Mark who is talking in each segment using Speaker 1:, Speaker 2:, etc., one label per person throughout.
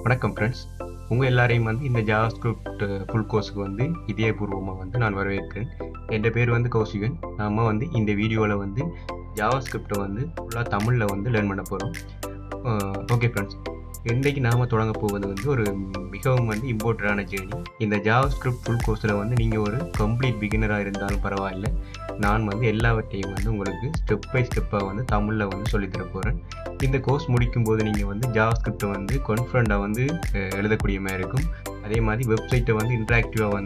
Speaker 1: வணக்கம் ஃப்ரெண்ட்ஸ். உங்கள் எல்லாரையும் இந்த ஜாவாஸ்கிரிப்ட் ஃபுல் கோர்ஸுக்கு இதயபூர்வமாக நான் வரவேற்கிறேன். என் பேர் கௌசிகன். நம்ம இந்த வீடியோவில் ஜாவாஸ்கிரிப்டை ஃபுல்லாக தமிழில் லேர்ன் பண்ண போகிறோம். ஓகே ஃப்ரெண்ட்ஸ், இன்றைக்கு நாம் தொடங்க போவது ஒரு மிகவும் இம்பார்ட்டண்டான ஜேர்னி. இந்த ஜாவாஸ்கிரிப்ட் ஃபுல் கோர்ஸில் நீங்கள் ஒரு கம்ப்ளீட் பிகினராக இருந்தாலும் பரவாயில்லை, நான் எல்லாவற்றையும் உங்களுக்கு ஸ்டெப் பை ஸ்டெப்பாக தமிழில் சொல்லித்தர போகிறேன். இந்த கோர்ஸ் முடிக்கும்போது நீங்கள் ஜாவாஸ்கிரிப்டை கான்ஃபிடண்ட்டாக எழுதக்கூடிய மாதிரி இருக்கும். அதே மாதிரி வெப்சைட்டை இன்ட்ராக்டிவாக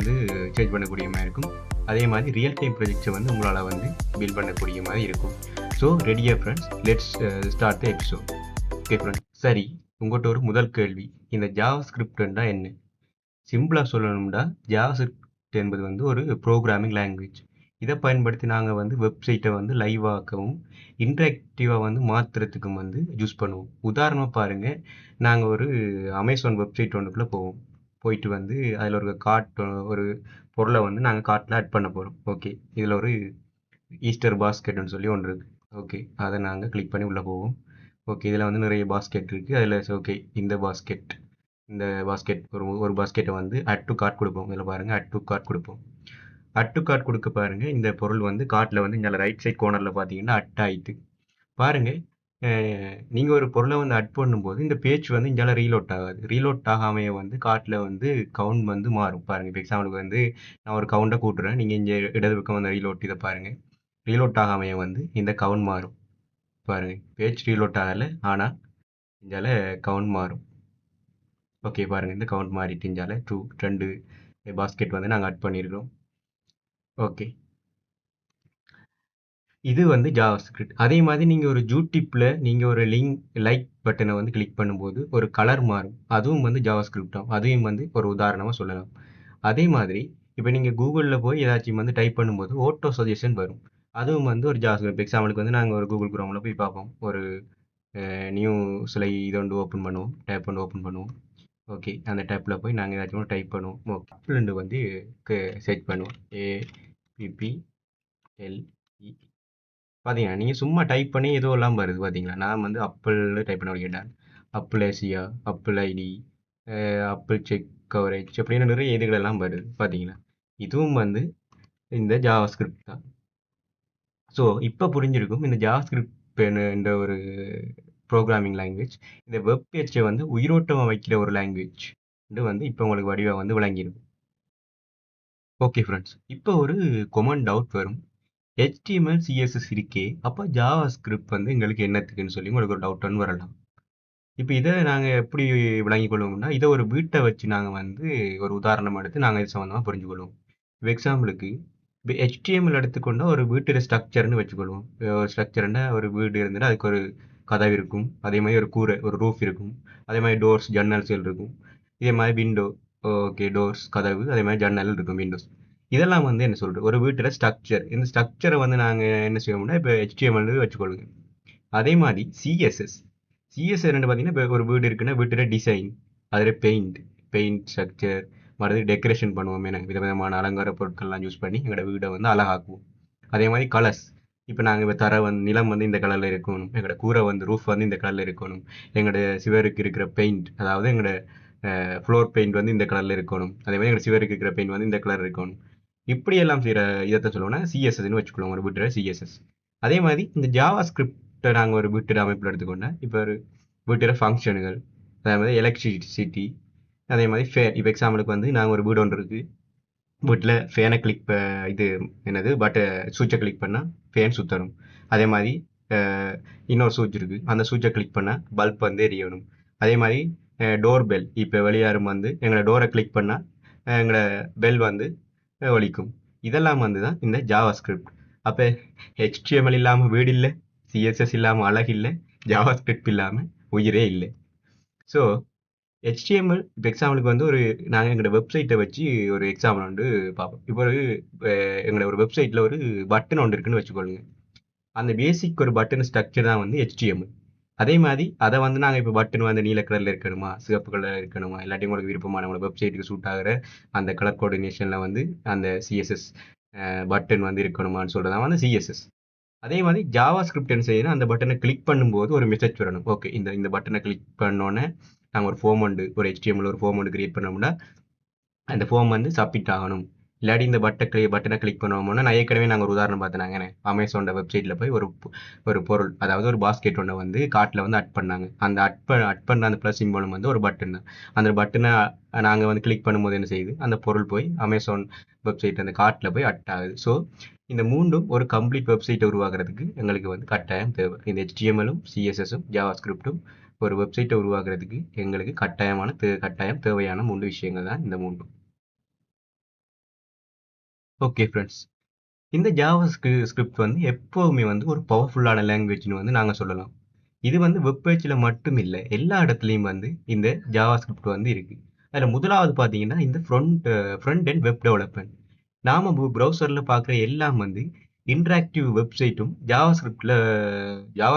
Speaker 1: சேஞ்ச் பண்ணக்கூடிய மாதிரி இருக்கும். அதே மாதிரி ரியல் டைம் ப்ராஜெக்ட்ஸை உங்களால் பில்ட் பண்ணக்கூடிய மாதிரி இருக்கும். ஸோ ரெடியா friends, let's start the episode. Okay friends, சரி, உங்கள்கிட்ட ஒரு முதல் கேள்வி. இந்த ஜாவாஸ்கிரிப்ட்னா என்ன? சிம்பிளாக சொல்லணும்னா, ஜாவாஸ்கிரிப்ட் என்பது ஒரு ப்ரோக்ராமிங் லாங்குவேஜ். இதை பயன்படுத்தி நாங்கள் வெப்சைட்டை லைவ் ஆக்கவும் இன்ட்ராக்டிவாக மாற்றுறதுக்கும் யூஸ் பண்ணுவோம். உதாரணமாக பாருங்கள், நாங்கள் ஒரு அமேசான் வெப்சைட் ஒன்றுக்குள்ளே போவோம். போயிட்டு அதில் ஒரு பொருளை நாங்கள் கார்ட்டில் ஆட் பண்ண போகிறோம். ஓகே, இதில் ஒரு ஈஸ்டர் பாஸ்கெட்னு சொல்லி ஒன்று இருக்குது. ஓகே, அதை நாங்கள் கிளிக் பண்ணி உள்ளே போவோம். ஓகே, இதில் நிறைய பாஸ்கெட் இருக்குது. அதில் ஓகே, இந்த பாஸ்கெட் ஒரு பாஸ்கெட்டை அட் டு கார்ட் கொடுப்போம். இதில் பாருங்கள், அட் டு கார்ட் கொடுப்போம். அட் டு கார்ட் கொடுக்க பாருங்கள், இந்த பொருள் கார்ட்டில் இங்கே ரைட் சைட் கோர்னரில் பார்த்தீங்கன்னா அட் ஆகிட்டு பாருங்கள். நீங்கள் ஒரு பொருளை அட் பண்ணும்போது இந்த பேஜ் இங்கே ரீலோட் ஆகாது. ரீலோட் ஆகாமையே கார்ட்டில் கவுண்ட் மாறும். பாருங்கள், இப்போ எக்ஸாம்பிளுக்கு நான் ஒரு கவுண்டை கூட்டுறேன். நீங்கள் இங்கே இடது பக்கம் ரீலோட் இதை பாருங்கள், ரீலோட் ஆகாமையே இந்த கவுண்ட் மாறும். பாருங்கள், பேஜ் ரீலோட் ஆகலை, ஆனால் இங்கே கவுண்ட் மாறும். ஓகே, பாருங்கள், இந்த கவுண்ட் மாறிட்டு இங்கே 2 பாஸ்கெட் நாங்கள் ஆட் பண்ணியிருக்கிறோம். ஓகே, இது ஜாவாஸ்கிரிப்ட். அதே மாதிரி நீங்கள் ஒரு யூடியூப்பில் நீங்கள் ஒரு லைக் பட்டனை கிளிக் பண்ணும்போது ஒரு கலர் மாறும். அதுவும் ஜாவாஸ்கிரிப்ட் தான். அதையும் ஒரு உதாரணமாக சொல்லலாம். அதே மாதிரி இப்போ நீங்கள் கூகுளில் போய் ஏதாச்சும் டைப் பண்ணும்போது ஆட்டோ சஜஷன் வரும். அதுவும் ஒரு ஜாவாஸ்கிரிப்ட். எக்ஸாம்பிளுக்கு நாங்கள் ஒரு கூகுள் குரோமில் போய் பார்ப்போம். ஒரு நியூ சிலை இதை ஓப்பன் பண்ணுவோம், டேப் ஓப்பன் பண்ணுவோம். ஓகே, அந்த டேப்பில் போய் நாங்கள் ஏதாச்சும் டைப் பண்ணுவோம். ஓகே, அப்பிள்ண்டு சர்ச் பண்ணுவோம். APPLE பார்த்தீங்கன்னா, நீங்கள் சும்மா டைப் பண்ணி ஏதோ எல்லாம் வருது. பார்த்தீங்களா, நான் அப்பிள் டைப் பண்ண கேட்டேன். Apple Asia, Apple ID, Apple check coverage அப்படின்னு நிறைய இதுகளெல்லாம் வருது. பார்த்தீங்களா, இதுவும் இந்த ஜாவாஸ்கிரிப்ட் தான். ஸோ இப்போ புரிஞ்சிருக்கும், இந்த ஜாவாஸ்கிரிப்ட் என்ற ஒரு ப்ரோக்ராமிங் லாங்குவேஜ் இந்த வெப் பேஜை உயிரோட்டமாக வைக்கிற ஒரு லாங்குவேஜ் இப்போ உங்களுக்கு வடிவாக விளங்கியிருக்கும். ஓகே ஃப்ரெண்ட்ஸ், இப்போ ஒரு கொமன் டவுட் வரும். HTML CSS இருக்கே, அப்போ ஜாவாஸ்கிரிப்ட் எங்களுக்கு என்னத்துக்குன்னு சொல்லி உங்களுக்கு ஒரு டவுட் வரலாம். இப்போ இதை நாங்கள் எப்படி விளங்கிக் கொள்வோம்னா, இதை ஒரு வீட்டை வச்சு நாங்கள் ஒரு உதாரணம் எடுத்து நாங்கள் இது சம்மந்தமாக புரிஞ்சுக்கொள்வோம். இப்போ எக்ஸாம்பிளுக்கு இப்போ HTML எடுத்துக்கொண்டால் ஒரு வீட்டோட ஸ்ட்ரக்சர்னு வச்சுக்கொள்வோம். ஒரு ஸ்ட்ரக்சர்னா ஒரு வீடு இருந்துன்னா அதுக்கு ஒரு கதவு இருக்கும். அதே மாதிரி ஒரு கூரை, ஒரு ரூஃப் இருக்கும். அதே மாதிரி டோர்ஸ், ஜன்னல்ஸ்கள் இருக்கும். இதே மாதிரி விண்டோ, ஓகே, டோர்ஸ், கதவு, அதே மாதிரி ஜன்னல் இருக்கும், விண்டோஸ். இதெல்லாம் என்ன சொல்கிறது, ஒரு வீட்டோட ஸ்ட்ரக்சர். இந்த ஸ்ட்ரக்சரை நாங்கள் என்ன செய்வோம்னா இப்போ HTML வச்சுக்கொள்ளுங்க. அதே மாதிரி சிஎஸ்எஸ் ரெண்டு பார்த்தீங்கன்னா, இப்போ ஒரு வீடு இருக்குன்னா வீட்டோட டிசைன், அதில் பெயிண்ட் ஸ்ட்ரக்சர், மறுபடியும் டெக்கரேஷன் பண்ணுவோம். எனக்கு விதவிதமான அலங்கார பொருட்கள்லாம் யூஸ் பண்ணி எங்களோட வீடை அழகாக்குவோம். அதே மாதிரி கலர்ஸ், இப்போ நாங்கள் இப்போ தர நிலம் இந்த கலரில் இருக்கணும், எங்களோட கூரை ரூஃப் இந்த கலரில் இருக்கணும், எங்களோட சிவருக்கு இருக்கிற பெயிண்ட், அதாவது எங்களோட ஃப்ளோர் பெயிண்ட் இந்த கலரில் இருக்கணும், அதே மாதிரி எங்களோட சிவருக்கு இருக்கிற பெயிண்ட் இந்த கலர் இருக்கணும். இப்படியெல்லாம் செய்கிற இதை சொல்லுவோம்னா சிஎஸ்எஸ்ன்னு வச்சுக்கொள்ளுவோம், ஒரு வீட்டோட சிஎஸ்எஸ். அதே மாதிரி இந்த ஜாவாஸ்கிரிப்டை நாங்கள் ஒரு வீட்டோட அமைப்பில் எடுத்துக்கொண்டா, இப்போ ஒரு வீட்டோட ஃபங்க்ஷனுகள், அதே மாதிரி எலக்ட்ரிசிட்டி, அதே மாதிரி ஃபேன். இப்போ எக்ஸாம்பிளுக்கு நாங்கள் ஒரு வீடு ஒன்று இருக்குது, வீட்டில் ஃபேனை கிளிக் இது என்னது சுவிட்சை கிளிக் பண்ணால் ஃபேன் சுற்றணும். அதே மாதிரி இன்னொரு சுவிட்ச் இருக்குது, அந்த சுவிட்சை கிளிக் பண்ணால் பல்ப் எரியணும். அதே மாதிரி டோர் பெல், இப்போ வெளியாரும் எங்களோட டோரை கிளிக் பண்ணால் எங்களோட பெல் ஒலிக்கும். இதெல்லாம் தான் இந்த ஜாவாஸ்கிரிப்ட். அப்போ HTML இல்லாமல் வீடு இல்லை, CSS இல்லாமல் அழகு இல்லை, ஜாவாஸ்கிரிப்ட் இல்லாமல் உயிரே இல்லை. ஸோ HTML இப்போ எக்ஸாம்பிளுக்கு ஒரு நாங்கள் எங்களோட வெப்சைட்டை வச்சு ஒரு எக்ஸாம்பிள் பார்ப்போம். இப்போ எங்களோட ஒரு வெப்சைட்டில் ஒரு பட்டன் ஒன்று இருக்குன்னு வச்சுக்கொள்ளுங்க. அந்த பேசிக் ஒரு பட்டன் ஸ்ட்ரக்சர் தான் HTML. அதே மாதிரி அதை நாங்கள் இப்போ பட்டன் நீல கலரில் இருக்கணுமா, சிவப்பு கலரில் இருக்கணுமா, இல்லாட்டி உங்களுக்கு விருப்பமான உங்களோட வெப்சைட்டுக்கு சூட் ஆகிற அந்த கலர் கோஆர்டினேஷனில் அந்த CSS பட்டன் இருக்கணுமான்னு சொல்கிறதா CSS. அதே மாதிரி ஜாவாஸ்கிரிப்ட் என்ன செய்யணும், அந்த பட்டனை கிளிக் பண்ணும்போது ஒரு மெசேஜ் வரணும். ஓகே, இந்த பட்டனை கிளிக் பண்ணோன்னே நாங்கள் ஒரு ஃபார்ம் ஒன்று ஒரு HTML ஒரு ஃபார்ம் ஒன்று கிரியேட் பண்ணோம்னா அந்த ஃபார்ம் வந்து சப்மிட் ஆகணும். இல்லாட்டி இந்த பட்டனை கிளிக் பண்ணுவோம்னா நான் ஏற்கனவே நாங்கள் ஒரு உதாரணம் பார்த்தேனாங்க அமேசானோட வெப்சைட்டில் போய் ஒரு பொருள் அதாவது ஒரு பாஸ்கெட் ஒன்றை வந்து கார்ட்டில் வந்து அட் பண்ணாங்க. அந்த அட் பண்ண அந்த ப்ளஸ் சிம்பலும் வந்து ஒரு பட்டன் தான். அந்த பட்டனை நாங்கள் வந்து கிளிக் பண்ணும்போது என்ன செய்யுது, அந்த பொருள் போய் அமேசான் வெப்சைட் அந்த கார்ட்டில் போய் அட் ஆகுது. ஸோ இந்த மூன்றும் ஒரு கம்ப்ளீட் வெப்சைட்டை உருவாக்குறதுக்கு எங்களுக்கு வந்து கட்டாயம் தேவை. இந்த HTML-ம் CSS-ம் ஜாவாஸ்கிரிப்டும் ஒரு வெப்சைட்டை உருவாக்குறதுக்கு எங்களுக்கு கட்டாயம் தேவையான 3 விஷயங்கள் தான் இந்த மூன்றும். ஓகே ஃப்ரெண்ட்ஸ், இந்த ஜாவா ஸ்கிரிப்ட் வந்து எப்பவுமே வந்து ஒரு பவர்ஃபுல்லான லாங்குவேஜ்னு வந்து நாங்கள் சொல்லலாம். இது வந்து வெப் பேஜில் மட்டும் இல்லை, எல்லா இடத்துலையும் வந்து இந்த ஜாவா ஸ்கிரிப்ட் வந்து இருக்கு. அதில் முதலாவது பார்த்தீங்கன்னா இந்த ஃப்ரண்ட் அண்ட் வெப் டெவலப்மெண்ட். நாம ப்ரௌசரில் பார்க்குற எல்லாம் வந்து இன்டராக்டிவ் வெப்சைட்டும் ஜாவா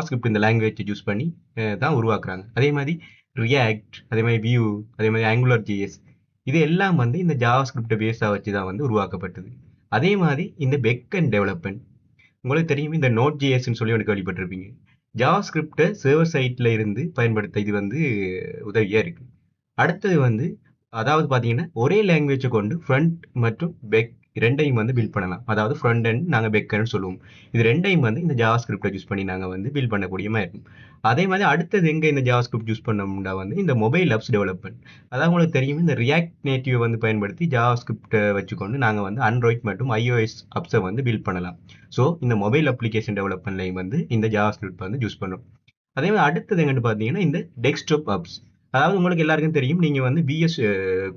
Speaker 1: ஸ்கிரிப்ட் இந்த லாங்குவேஜை யூஸ் பண்ணி தான் உருவாக்குறாங்க. அதே மாதிரி ரியாக்ட், அதே மாதிரி வியூ, அதே மாதிரி ஆங்குலர் ஜிஎஸ், இது எல்லாம் வந்து இந்த ஜாவா ஸ்கிரிப்டை பேஸாக வச்சு தான் வந்து உருவாக்கப்பட்டது. அதே மாதிரி இந்த பெக் அண்ட் டெவலப்மெண்ட், உங்களுக்கு தெரியும் இந்த நோட் ஜிஎஸ்ன்னு சொல்லி ஒன்று கேள்விப்பட்டிருப்பீங்க. ஜாவா ஸ்கிரிப்டை சர்வர் சைட்ல இருந்து பயன்படுத்த இது வந்து உதவியா இருக்கு. அடுத்தது வந்து அதாவது பார்த்தீங்கன்னா ஒரே லாங்குவேஜை கொண்டு ஃப்ரண்ட் மற்றும் பெக் ரெண்டையும் வந்து பில்ட் பண்ணலாம். அதாவது ஃப்ரண்ட் அண்ட் நாங்கள் பெக்கர்னு சொல்லுவோம். இது ரெண்டையும் வந்து இந்த ஜாவா ஸ்கிரிப்டை யூஸ் பண்ணி நாங்கள் வந்து பில்ட் பண்ணக்கூடிய மாதிரி இருக்கும். அதே மாதிரி அடுத்தது எங்கே இந்த ஜாவா ஸ்கிரிப்ட் யூஸ் பண்ணோம்னா வந்து இந்த மொபைல் ஆப்ஸ் டெவலப்மெண்ட். அதாவது உங்களுக்கு தெரியும் இந்த ரியாக்ட் நேட்டிவ் வந்து பயன்படுத்தி ஜாவா ஸ்கிரிப்டை வச்சுக்கொண்டு நாங்கள் வந்து ஆண்ட்ராய்ட் மற்றும் iOS ஆப்ஸை வந்து பில்ட் பண்ணலாம். ஸோ இந்த மொபைல் அப்ளிகேஷன் டெவலப்மெண்ட்லையும் வந்து இந்த ஜாவா ஸ்கிரிப்ட் வந்து யூஸ் பண்ணுறோம். அதே மாதிரி அடுத்தது எங்கன்னு பார்த்தீங்கன்னா இந்த டெஸ்க்டாப் ஆப்ஸ். அதாவது உங்களுக்கு எல்லாருக்கும் தெரியும், நீங்க வந்து VS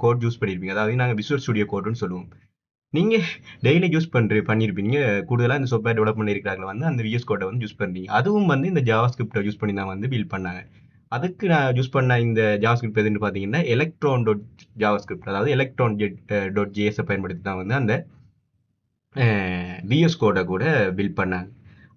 Speaker 1: கோட் யூஸ் பண்ணியிருப்பீங்க. அதாவது நாங்கள் விசுவல் ஸ்டுடியோ கோடுன்னு சொல்லுவோம். நீங்க டெய்லி யூஸ் பண்ணியிருப்பீங்க. கூடுதலாக இந்த சாஃப்ட்வேர் டெவலப்மெண்ட் இருக்கிறாங்க வந்து அந்த VS கோடை வந்து யூஸ் பண்ணுறீங்க. அதுவும் வந்து இந்த ஜாவா ஸ்கிரிப்டை யூஸ் பண்ணி தான் வந்து பில்ட் பண்ணாங்க. அதுக்கு நான் யூஸ் பண்ண இந்த ஜாவா ஸ்கிரிப்ட் எதுன்னு பார்த்தீங்கன்னா எலக்ட்ரான் டாட் ஜாவா ஸ்கிரிப்ட், அதாவது எலக்ட்ரான் டாட் ஜேஎஸை பயன்படுத்தி தான் வந்து அந்த VS கோடை கூட பில்ட் பண்ணாங்க.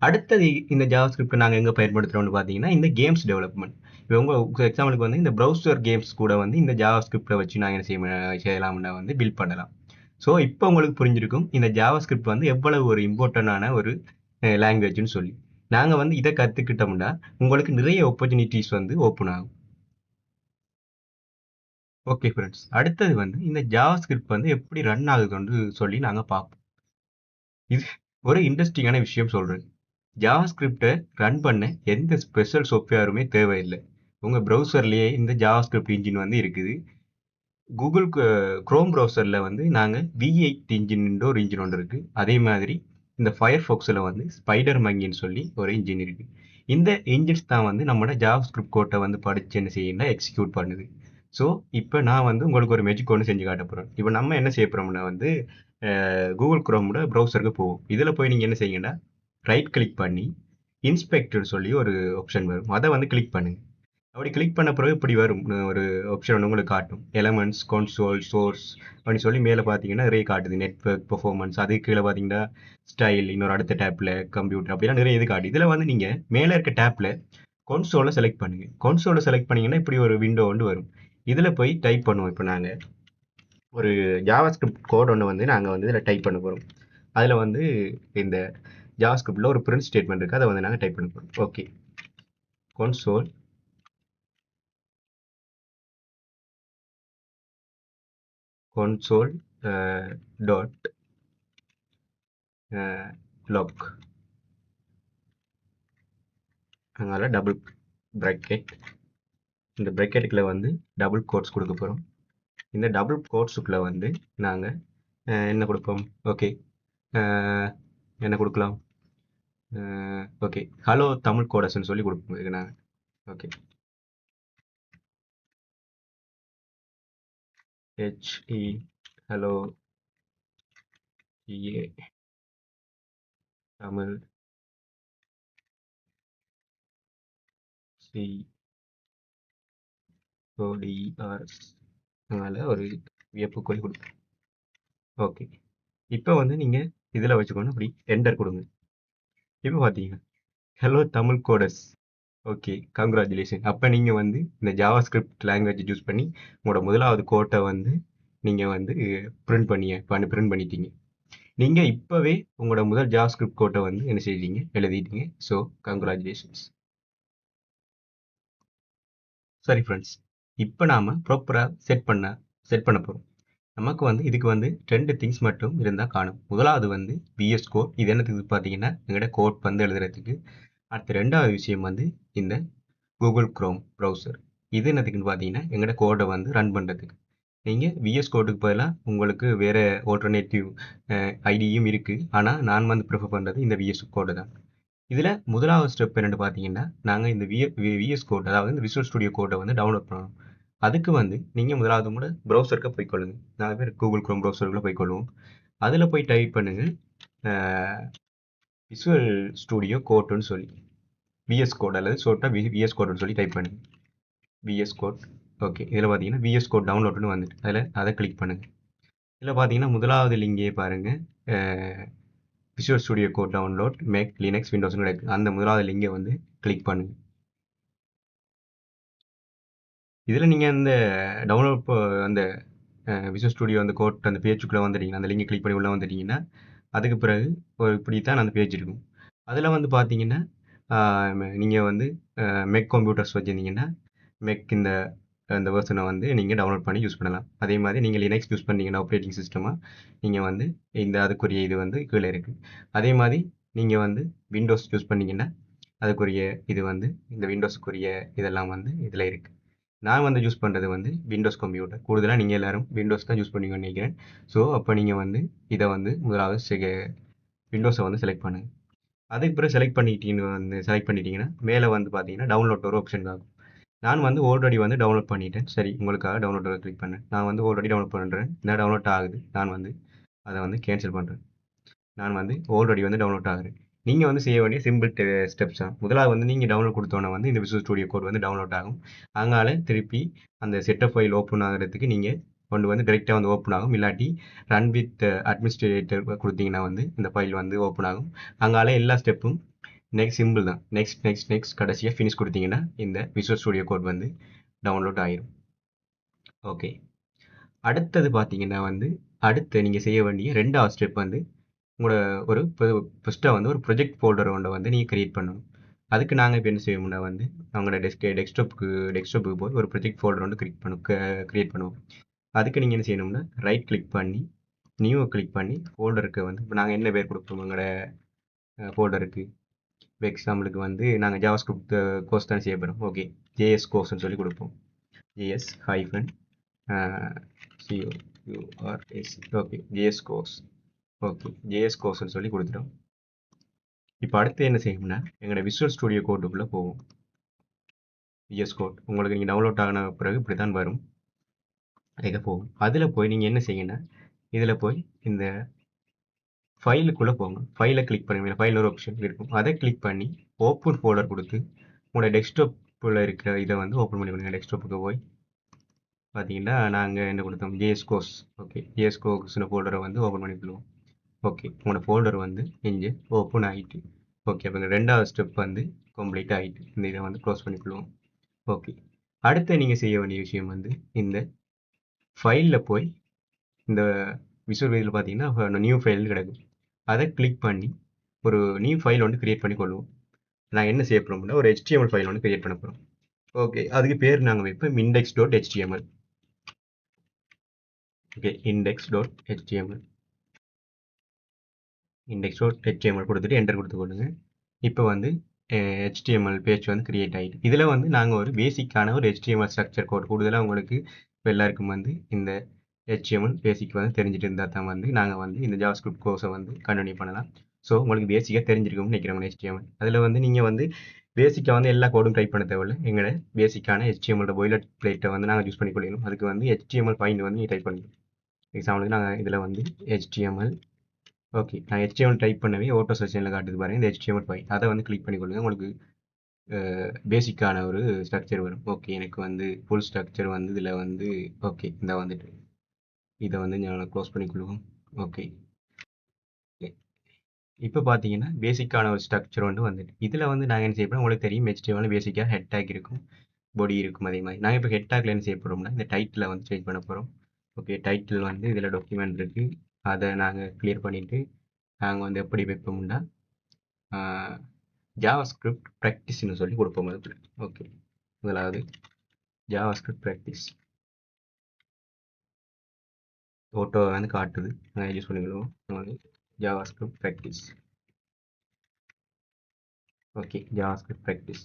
Speaker 1: அடுத்தது இந்த ஜாவா ஸ்கிரிப்ட் நாங்கள் எங்கே பயன்படுத்துகிறோம்னு பார்த்தீங்கன்னா இந்த கேம்ஸ் டெவலப்மெண்ட். இப்போ உங்கள் எக்ஸாம்பிளுக்கு வந்து இந்த ப்ரௌசர் கேம்ஸ் கூட வந்து இந்த ஜாவா ஸ்கிரிப்டை வச்சு நாங்கள் என்ன செய்யலாம்னா வந்து பில்ட் பண்ணலாம். ஸோ இப்போ உங்களுக்கு புரிஞ்சிருக்கும் இந்த ஜாவா ஸ்கிரிப்ட் வந்து எவ்வளவு ஒரு இம்பார்ட்டண்டான ஒரு லாங்குவேஜ்னு சொல்லி. நாங்கள் வந்து இதை கற்றுக்கிட்டோம்னா உங்களுக்கு நிறைய ஆப்பர்ச்சுனிட்டிஸ் வந்து ஓப்பன் ஆகும். ஓகே ஃப்ரெண்ட்ஸ், அடுத்தது வந்து இந்த ஜாவா ஸ்கிரிப்ட் வந்து எப்படி ரன் ஆகுதுன்னு சொல்லி நாங்கள் பார்ப்போம். இது ஒரு இன்ட்ரெஸ்டிங்கான விஷயம் சொல்கிறேன். ஜாவாஸ்கிரிப்டை ரன் பண்ண எந்த ஸ்பெஷல் சாஃப்ட்வேருமே தேவையில்லை. உங்கள் ப்ரௌசர்லேயே இந்த ஜாவாஸ்கிரிப்ட் இன்ஜின் வந்து இருக்குது. கூகுள் குரோம் ப்ரௌசரில் வந்து நாங்கள் V8 இன்ஜின் ஒரு இன்ஜின் ஒன்று இருக்குது. அதே மாதிரி இந்த ஃபயர்ஃபாக்ஸில் வந்து ஸ்பைடர் மங்கின்னு சொல்லி ஒரு இன்ஜின் இருக்குது. இந்த இன்ஜின்ஸ் தான் வந்து நம்மளோட ஜாவாஸ்கிரிப்ட் கோட்டை வந்து படித்து என்ன செய்யணும்னா எக்ஸிக்யூட் பண்ணுது. ஸோ இப்போ நான் வந்து உங்களுக்கு ஒரு மெஜிக் ஒன்று செஞ்சு காட்ட போகிறேன். இப்போ நம்ம என்ன செய்ய போகிறோம்னா வந்து கூகுள் குரோமோட ப்ரௌசருக்கு போவோம். இதில் போய் நீங்கள் என்ன செய்யுங்கன்னா ரைட் கிளிக் பண்ணி இன்ஸ்பெக்டர் சொல்லி ஒரு ஆப்ஷன் வரும். அதை வந்து கிளிக் பண்ணுங்க. அப்படி கிளிக் பண்ண பிறகு இப்படி வரும் ஒரு ஆப்ஷன் வந்து உங்களுக்கு காட்டும். எலமெண்ட்ஸ், கன்சோல், சோர்ஸ் அப்படின்னு சொல்லி மேலே பார்த்தீங்கன்னா நிறைய காட்டுது. நெட்வொர்க், பெர்ஃபார்மன்ஸ், அதுக்கு கீழே பார்த்தீங்கன்னா ஸ்டைல், இன்னொரு அடுத்த டேப்பில் கம்ப்யூட்டர், அப்படிலாம் நிறைய இது காட்டு. இதில் வந்து நீங்கள் மேலே இருக்க டேப்பில் கன்சோலை செலக்ட் பண்ணுங்க. கன்சோலை செலக்ட் பண்ணீங்கன்னா இப்படி ஒரு விண்டோ வந்து வரும். இதில் போய் டைப் பண்ணுவோம். இப்போ நாங்கள் ஒரு ஜாவாஸ்கிரிப்ட் கோட் ஒன்று வந்து நாங்கள் வந்து இதில் டைப் பண்ண போகிறோம். அதில் வந்து இந்த ஜாவாஸ்கிரிப்டில் ஒரு பிரிண்ட் ஸ்டேட்மெண்ட் இருக்குது. அதை வந்து நாங்கள் டைப் பண்ண போகிறோம். ஓகே, console dot log, அதனால் டபுள் ப்ராக்கெட், இந்த ப்ராக்கெட்டுக்குள்ளே வந்து டபுள் கோட்ஸ் கொடுக்க போகிறோம். இந்த டபுள் கோட்ஸுக்குள்ளே வந்து நாங்கள் என்ன கொடுப்போம்? ஓகே, என்ன கொடுக்கலாம்? ஓகே, ஹலோ தமிழ் கோடஸ்ன்னு சொல்லி கொடுப்போம் இதுக்கு நாங்கள். Okay, HE hello EA Tamil CODERS, அதனால் ஒரு வியப்புக்குறி கொடுப்போம். ஓகே, இப்போ வந்து நீங்கள் இதில் வச்சுக்கணும். அப்படி என்டர் கொடுங்க. இப்போ பார்த்தீங்கன்னா hello Tamil codes. Okay, congratulation. அப்போ நீங்கள் வந்து இந்த ஜாவா ஸ்கிரிப்ட் லாங்குவேஜ் யூஸ் பண்ணி உங்களோட முதலாவது கோட்டை வந்து நீங்கள் வந்து பிரிண்ட் பண்ணிட்டீங்க. நீங்கள் இப்போவே உங்களோட முதல் ஜாவா ஸ்கிரிப்ட் கோட்டை வந்து என்ன செய்தீங்க, எழுதிட்டீங்க. So congratulations. சரி ஃப்ரெண்ட்ஸ், இப்போ நாம ப்ராப்பராக செட் பண்ண போகிறோம். நமக்கு வந்து இதுக்கு வந்து 2 திங்ஸ் மட்டும் இருந்தால் காணும். முதலாவது வந்து விஎஸ் கோட். இது என்னத்துக்கு பார்த்தீங்கன்னா எங்களோட கோட் வந்து எழுதுறதுக்கு. அடுத்து ரெண்டாவது விஷயம் வந்து இந்த கூகுள் குரோம் ப்ரௌசர். இது என்னத்துக்குன்னு பார்த்தீங்கன்னா எங்களோட கோடை வந்து ரன் பண்ணுறதுக்கு. நீங்கள் விஎஸ் கோடுக்கு பதிலாக உங்களுக்கு வேறு ஆல்டர்னேட்டிவ் ஐடியும் இருக்குது. ஆனால் நான் வந்து ப்ரிஃபர் பண்ணுறது இந்த விஎஸ் கோடை தான். இதில் முதலாவது ஸ்டெப் என்னென்னு பார்த்தீங்கன்னா நாங்கள் இந்த விஎஸ் கோட், அதாவது இந்த விசுவல் ஸ்டுடியோ கோடை வந்து டவுன்லோட் பண்ணணும். அதுக்கு வந்து நீங்கள் முதலாவது கூட ப்ரௌசருக்கு போய்க்கொள்ளுங்க. நாங்கள் பேர் கூகுள் குரோம் ப்ரௌசருக்குள்ளே போய்க்கொள்வோம். அதில் போய் டைப் பண்ணுங்கள் விசுவல் ஸ்டுடியோ கோட்டுன்னு சொல்லி விஎஸ் கோட், அல்லது ஷார்ட்டாக விஎஸ் கோடுன்னு சொல்லி டைப் பண்ணுங்கள். Vs code. ஓகே, இதில் பார்த்தீங்கன்னா விஎஸ் கோட் டவுன்லோடுன்னு வந்துட்டு அதை கிளிக் பண்ணுங்கள். இதில் பார்த்தீங்கன்னா முதலாவது லிங்கே பாருங்கள், Visual Studio Code download Mac Linux விண்டோஸ்னு இருக்குது. அந்த முதலாவது லிங்கை வந்து கிளிக் பண்ணுங்கள். இதில் நீங்கள் அந்த டவுன்லோட் அந்த விசுவல் ஸ்டுடியோ அந்த கோட் அந்த பேஜுக்குள்ளே வந்துட்டீங்கன்னா, அந்த லிங்கை கிளிக் பண்ணி உள்ளே வந்துட்டீங்கன்னா, அதுக்கு பிறகு இப்படி தான் அந்த பேஜ் இருக்கும். அதில் வந்து பார்த்தீங்கன்னா நீங்கள் வந்து மெக் கம்ப்யூட்டர்ஸ் வச்சுருந்தீங்கன்னா மெக் இந்த வெர்ஷனை வந்து நீங்கள் டவுன்லோட் பண்ணி யூஸ் பண்ணலாம். அதே மாதிரி நீங்கள் லினக்ஸ் யூஸ் பண்ணீங்கன்னா ஆப்ரேட்டிங் சிஸ்டமாக நீங்கள் வந்து அதுக்குரிய இது வந்து கீழே இருக்குது. அதே மாதிரி நீங்கள் வந்து விண்டோஸ் யூஸ் பண்ணீங்கன்னா அதுக்குரிய இது வந்து இந்த விண்டோஸுக்குரிய இதெல்லாம் வந்து இதில் இருக்குது. நான் வந்து யூஸ் பண்ணுறது வந்து விண்டோஸ் கம்ப்யூட்டர். கூடுதலாக நீங்கள் எல்லோரும் விண்டோஸ் தான் யூஸ் பண்ணுவீங்கன்னு நினைக்கிறேன். ஸோ அப்போ நீங்கள் வந்து இதை வந்து முதலாவது விண்டோஸை வந்து செலக்ட் பண்ணுங்கள். அதுக்கு பிறகு செலக்ட் பண்ணிட்டீங்கன்னா மேலே வந்து பார்த்தீங்கன்னா டவுன்லோட் ஒரு ஆப்ஷன் ஆகும். நான் வந்து ஆல்ரெடி வந்து டவுன்லோட் பண்ணிட்டேன். சரி, உங்களுக்காக டவுன்லோட் கிளிக் பண்ணேன். நான் வந்து ஆல்ரெடி டவுன்லோட் பண்ணுறேன். இந்த டவுன்லோட் ஆகுது. நான் வந்து அதை வந்து கேன்சல் பண்ணுறேன். நான் வந்து ஆல்ரெடி வந்து டவுன்லோட் ஆகுறேன். நீங்கள் வந்து செய்ய வேண்டிய சிம்பிள் ஸ்டெப்ஸ் தான். முதலாவது வந்து நீங்கள் டவுன்லோட் கொடுத்தோன்னே வந்து இந்த விசுவல் ஸ்டுடியோ கோட் வந்து டவுன்லோட் ஆகும். அதனால திருப்பி அந்த செட்டப் ஃபைல் ஓப்பன் ஆகிறதுக்கு நீங்கள் கொண்டு வந்து டைரெக்டாக வந்து ஓப்பன் ஆகும். இல்லாட்டி ரன் வித் அட்மினிஸ்ட்ரேட்டர் கொடுத்தீங்கன்னா வந்து இந்த ஃபைல் வந்து ஓப்பன் ஆகும். அங்கால எல்லா ஸ்டெப்பும் நெக்ஸ்ட் சிம்பிள் தான். நெக்ஸ்ட் கடைசியாக ஃபினிஷ் கொடுத்தீங்கன்னா இந்த விசுவல் ஸ்டுடியோ கோட் வந்து டவுன்லோட் ஆயிரும். ஓகே, அடுத்தது பார்த்தீங்கன்னா வந்து அடுத்து நீங்கள் செய்ய வேண்டிய ரெண்டாவது ஸ்டெப் வந்து உங்களோட ஒரு ஃபஸ்ட்டாக வந்து ஒரு ப்ரொஜெக்ட் ஃபோல்டர் ஒன்றை வந்து நீங்கள் க்ரியேட் பண்ணணும். அதுக்கு நாங்கள் இப்போ என்ன செய்வோம்னா வந்து அவங்களோட டெஸ்க்டாப்புக்கு போய் ஒரு ப்ரொஜெக்ட் ஃபோல்டர் வந்து க்ரியேட் பண்ணுவோம். அதுக்கு நீங்கள் என்ன செய்யணும்னா ரைட் கிளிக் பண்ணி நியூவை கிளிக் பண்ணி ஃபோல்டருக்கு வந்து இப்போ நாங்கள் என்ன பேர் கொடுப்போம் எங்களோட ஃபோல்டருக்கு. இப்போ எக்ஸாம்பிளுக்கு வந்து நாங்கள் ஜாவாஸ்கிரிப்ட் கோர்ஸ் தான் செய்ய போகிறோம். ஓகே, ஜேஎஸ் கோர்ஸ்னு சொல்லி கொடுப்போம். JS hyphen COURS. Okay, JS course. Okay, JS கோர்ஸ்னு சொல்லி கொடுத்துட்டோம். இப்போ அடுத்து என்ன செய்யணும்னா எங்களோட விசுவல் ஸ்டுடியோ கோட்டுக்குள்ளே போவோம். விஎஸ் கோட் உங்களுக்கு நீங்கள் டவுன்லோட் ஆகின பிறகு இப்படி தான் வரும். இதை போகும். அதில் போய் நீங்கள் என்ன செய்யுங்கன்னா இதில் போய் இந்த ஃபைலுக்குள்ளே போங்க. ஃபைலை கிளிக் பண்ணுவீங்க. ஃபைல் ஒரு ஆப்ஷன் இருக்கும். அதை கிளிக் பண்ணி ஓப்பன் ஃபோல்டர் கொடுத்து உங்களோட டெஸ்க்டாப்பில் இருக்கிற இதை வந்து ஓப்பன் பண்ணி கொடுங்க. டெஸ்க்டாப்புக்கு போய் பார்த்தீங்கன்னா நாங்கள் என்ன கொடுத்தோம், ஜேஎஸ் கோர்ஸ். ஓகே, ஜேஎஸ் கோர்ஸ்னு ஃபோல்டரை வந்து ஓப்பன் பண்ணிக்கொள்வோம். ஓகே, உங்களோட ஃபோல்டர் வந்து இங்கே ஓப்பன் ஆகிட்டு. ஓகே, அப்போ ரெண்டாவது ஸ்டெப் வந்து கம்ப்ளீட் ஆகிட்டு. இந்த இதை வந்து க்ளோஸ் பண்ணிக்கொள்வோம். ஓகே, அடுத்து நீங்கள் செய்ய வேண்டிய விஷயம் வந்து இந்த ஃபைலில் போய் இந்த விசுவல் இதில் பார்த்தீங்கன்னா நியூ ஃபைல் கிடக்கும். அதை கிளிக் பண்ணி ஒரு நியூ ஃபைல் ஒன்று கிரியேட் பண்ணி கொள்வோம். நான் என்ன செய்ய போகிறோம்னா ஒரு HTML ஃபைல் ஒன்று கிரியேட் பண்ண போகிறோம். ஓகே, அதுக்கு பேர் நாங்கள் வைப்போம் index.html. ஓகே, index.html கொடுத்துட்டு என்டர் கொடுத்துக்கொள்ளுங்க. இப்போ வந்து HTML பேஜ் வந்து கிரியேட் ஆகிட்டு. இதில் வந்து நாங்கள் ஒரு பேசிக்கான ஒரு HTML ஸ்ட்ரக்சர் கோட் கூடுதலாக உங்களுக்கு இப்போ எல்லாருக்கும் வந்து இந்த HTML பேசிக் வந்து தெரிஞ்சுட்டு இருந்தால் தான் வந்து நாங்கள் வந்து இந்த ஜாவாஸ்கிரிப்ட் கோர்ஸை வந்து கண்டினியூ பண்ணலாம். ஸோ உங்களுக்கு பேசிக்காக தெரிஞ்சிருக்கும்னு நினைக்கிறேன் HTML. அதில் வந்து நீங்கள் வந்து பேசிக்காக வந்து எல்லா கோடும் டைப் பண்ண தேவையில்லை. எங்களோட பேசிக்கான HTML பாய்லர் பிளேட்டை வந்து நாங்கள் யூஸ் பண்ணிக்கொள்ளணும். அதுக்கு வந்து HTML ஃபைல் வந்து நீங்கள் டைப் பண்ணிக்கணும். எக்ஸாம்பிளுக்கு நாங்கள் இதில் வந்து HTML. ஓகே, நான் HTML டைப் பண்ணவே ஆட்டோ செஷனில் காட்டுது பாருங்கள் இந்த HTML ஃபைல். அதை வந்து கிளிக் பண்ணிக்கொள்ளுங்க. உங்களுக்கு பேசிக்கான ஒரு ஸ்ட்ரக்சர் வரும். ஓகே, எனக்கு வந்து ஃபுல் ஸ்ட்ரக்சர் வந்து இதில் வந்து ஓகே இந்த வந்துட்டு இதை வந்து நான் க்ளோஸ் பண்ணிக்கொள்வோம். ஓகே, இப்போ பார்த்தீங்கன்னா பேசிக்கான ஒரு ஸ்ட்ரக்சர் வந்துட்டு இதில் வந்து நாங்கள் என்ன செய்ய போகிறோம், உங்களுக்கு தெரியும் HTML பேசிக்காக ஹெட் டேக் இருக்கும், பாடி இருக்கும். அதே மாதிரி நாங்கள் இப்போ ஹெட் டேக்கில் என்ன செய்ய போகிறோம்னா இந்த டைட்டில் வந்து சேஞ்ச் பண்ண போகிறோம். ஓகே, டைட்டில் வந்து இதில் டாக்குமெண்ட் இருக்குது. அதை நாங்கள் கிளியர் பண்ணிவிட்டு நாங்கள் வந்து எப்படி வைப்போம்னா ஜாவாஸ்கிரிப்ட் ப்ராக்டிஸ்னு சொல்லி கொடுப்போம் அதுக்குள்ள. ஓகே, முதலாவது ஜாவாஸ்கிரிப்ட் ப்ராக்டிஸ் ஓட்டோ வந்து காட்டுது, நான் யூஸ் பண்ணிக்கொள்வோம். JavaScript practice. Okay, JavaScript practice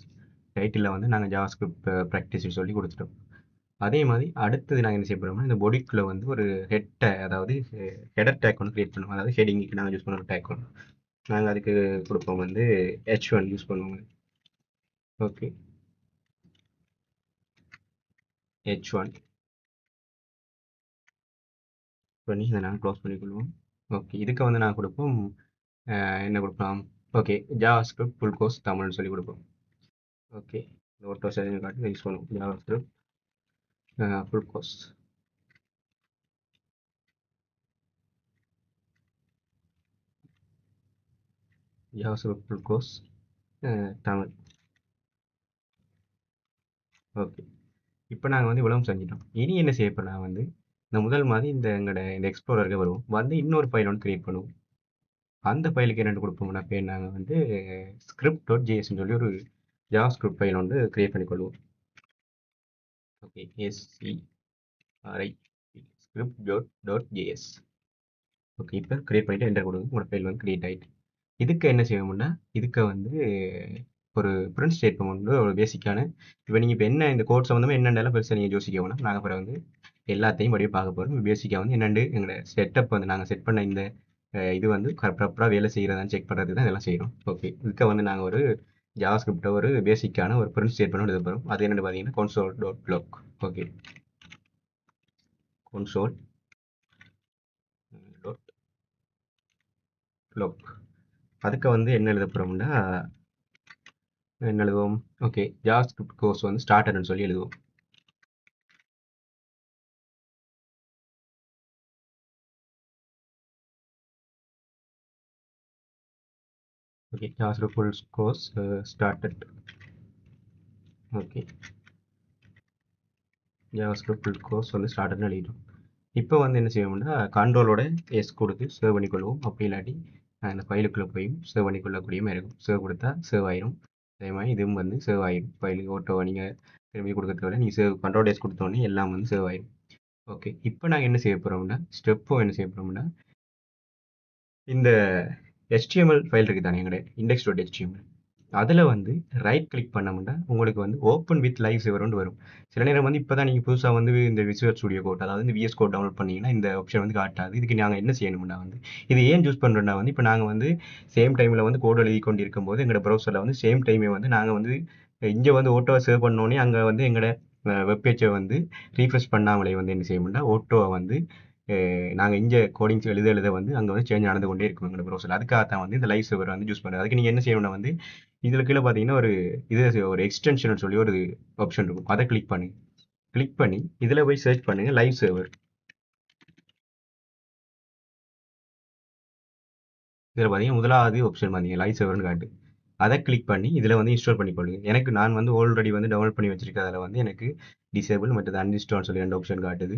Speaker 1: டைட்டிலில் வந்து நாங்கள் ஜாவாஸ்கிரிப்ட் ப்ராக்டிஸ் சொல்லி கொடுத்துட்டோம். அதே மாதிரி அடுத்தது நாங்கள் என்ன செய்ய போகிறோம்னா, இந்த பொடிக்குள்ளே வந்து ஒரு ஹெட் அதாவது ஹெடர் டேக் ஒன்று கிரியேட் பண்ணுவோம். அதாவது ஹெடிங்க்கு நாங்கள் யூஸ் பண்ணுற டேக் ஒன்று நாங்கள் அதுக்கு கொடுப்போம் வந்து H1 யூஸ் பண்ணுவோங்க. ஓகே, H1 பண்ணி இதை நாங்கள் க்ளோஸ் பண்ணிக்கொள்வோம். ஓகே, இதுக்கு வந்து நான் கொடுப்போம் என்ன கொடுக்கலாம். ஓகே, ஜாவாஸ்கிரிப்ட் ஃபுல் கோர்ஸ் தமிழ்னு சொல்லி கொடுப்போம். ஓகே, ஓட்டோ சேவிங் காட்டி யூஸ் பண்ணுவோம். JavaScript full course. JavaScript full course Tamil. Okay, இப்போ நாங்கள் வந்து இவ்வளவு செஞ்சிட்டோம். இனி என்ன செய்ய போனால் வந்து இந்த முதல் மாதிரி எங்களோட இந்த எக்ஸ்ப்ளோரருக்கு வருவோம். வந்து இன்னொரு ஃபைல் ஒன்று கிரியேட் பண்ணுவோம். அந்த ஃபைலுக்கு என்னென்னு கொடுப்போம்னா பேர் நாங்கள் வந்து script.jsன்னு சொல்லி ஒரு ஜாவாஸ்கிரிப்ட் ஃபைல் வந்து கிரியேட் பண்ணிக்கொள்வோம். Okay, SCRI script.js. ஓகே, இப்போ கிரியேட் பண்ணிவிட்டு என்டர் கொடுங்க. உங்களோட ஃபைல் வந்து கிரியேட் ஆகிட்டு. இதுக்கு என்ன செய்வோம்னா, இதுக்கு வந்து ஒரு பிரிண்ட் ஸ்டேட்மெண்ட் வந்து ஒரு பேசிக்கான இப்போ நீங்கள் இப்போ என்ன இந்த கோட் சம்மந்தமாக என்னென்னலாம் பெருசாக நீங்கள் யோசிக்க வேணாம். நாங்கள் அப்புறம் வந்து எல்லாத்தையும் அப்படியே பார்க்க போகிறோம். பேசிக்காக வந்து என்னென்னு எங்களோட செட்டப் வந்து நாங்கள் செட் பண்ண இந்த இது வந்து ப்ராப்பராக வேலை செய்கிறதான்னு செக் பண்ணுறது தான் இதெல்லாம் செய்கிறோம். ஓகே, இதுக்கு வந்து நாங்கள் ஒரு ஜாவாஸ்கிரிப்டை ஒரு பேசிக்கான ஒரு பிரிண்ட் ஸ்டேட்மெண்ட் எழுத போகிறோம். அது என்னென்னு பார்த்தீங்கன்னா console.log. Okay, console.log. அதுக்கு வந்து என்ன எழுத போகிறோம்னா என்ன எழுதுவோம். ஓகே, ஜாவாஸ்கிரிப்ட் கோர்ஸ் வந்து ஸ்டார்டர்னு சொல்லி எழுதுவோம். Okay, JavaScript full course started. Okay, JavaScript full course வந்து ஸ்டார்டட்னு எழுதிட்டோம். இப்போ வந்து என்ன செய்வோம்னா கண்ட்ரோலோட எஸ் கொடுத்து சேவ் பண்ணிக்கொள்வோம். அப்படி இல்லாட்டி அந்த ஃபைலுக்குள்ளே போய் சேவ் பண்ணிக்கொள்ளக்கூடிய மாதிரி இருக்கும். சேவ் கொடுத்தா சேவ் ஆயிரும். அதே மாதிரி இதுவும் வந்து சேவ் ஆயிடும். ஃபைலுக்கு ஓட்டோவை நீங்கள் திரும்பி கொடுக்கறத நீங்கள் சேவ் கண்ட்ரோல் எஸ் கொடுத்தோடனே எல்லாம் வந்து சேவ் ஆயிடும். ஓகே, இப்போ நாங்கள் என்ன செய்ய போகிறோம்னா ஸ்டெப்போ என்ன செய்ய போகிறோம்னா இந்த HTML ஃபைல் இருக்குது தானே எங்களோட index.html, அதில் வந்து ரைட் கிளிக் பண்ணோம்னா உங்களுக்கு வந்து ஓப்பன் வித் லைவ் சேவர்னு வரும். சில நேரம் வந்து இப்போ தான் நீங்கள் புதுசாக வந்து இந்த விசுவல் ஸ்டுடியோ கோட் அதாவது இந்த VS கோட் டவுன்லோட் பண்ணிங்கன்னா இந்த ஆப்ஷன் வந்து காட்டாது. இதுக்கு நாங்கள் என்ன செய்யணும்னா வந்து இது ஏன் சூஸ் பண்ணுறோம்னா வந்து இப்போ நாங்கள் வந்து சேம் டைமில் வந்து கோட் எழுதி கொண்டு இருக்கும்போது எங்களோட ப்ரௌசரில் வந்து சேம் டைமே வந்து நாங்கள் வந்து இங்கே வந்து ஓட்டோவை சேவ் பண்ணோன்னே அங்கே வந்து எங்களோட வெப்பேஜை வந்து ரீஃப்ரெஷ் பண்ணாமலே வந்து என்ன செய்யணும்னா ஓட்டோவை வந்து நாங்கள் இங்கே கோடிங்ஸ் எழுத வந்து அங்கே வந்து சேஞ்ச் நடந்து கொண்டே இருக்கும் எங்களோட ப்ரௌசர். அதுக்காக தான் வந்து இந்த லைவ் சர்வர் வந்து யூஸ் பண்ணுறது. அதுக்கு நீங்கள் என்ன செய்யணும்னா வந்து இதில் கீழே பார்த்தீங்கன்னா ஒரு ஒரு எக்ஸ்டென்ஷன் சொல்லி ஒரு ஆப்ஷன் இருக்கும். அதை கிளிக் பண்ணுங்க. கிளிக் பண்ணி இதில் போய் சர்ச் பண்ணுங்க லைவ் சர்வர். இதில் பார்த்தீங்கன்னா முதலாவது ஆப்ஷன் பார்த்தீங்க லைவ் சர்வர்னு காட்டு. அதை கிளிக் பண்ணி இதில் வந்து இன்ஸ்டால் பண்ணிக்கொள்ளுங்க. எனக்கு நான் வந்து ஆல்ரெடி வந்து டவுன்லோட் பண்ணி வச்சிருக்கேன். அதில் வந்து எனக்கு டிசேபிள் மற்றது அன்இன்ஸ்டால் சொல்லி 2 ஆப்ஷன் காட்டுது.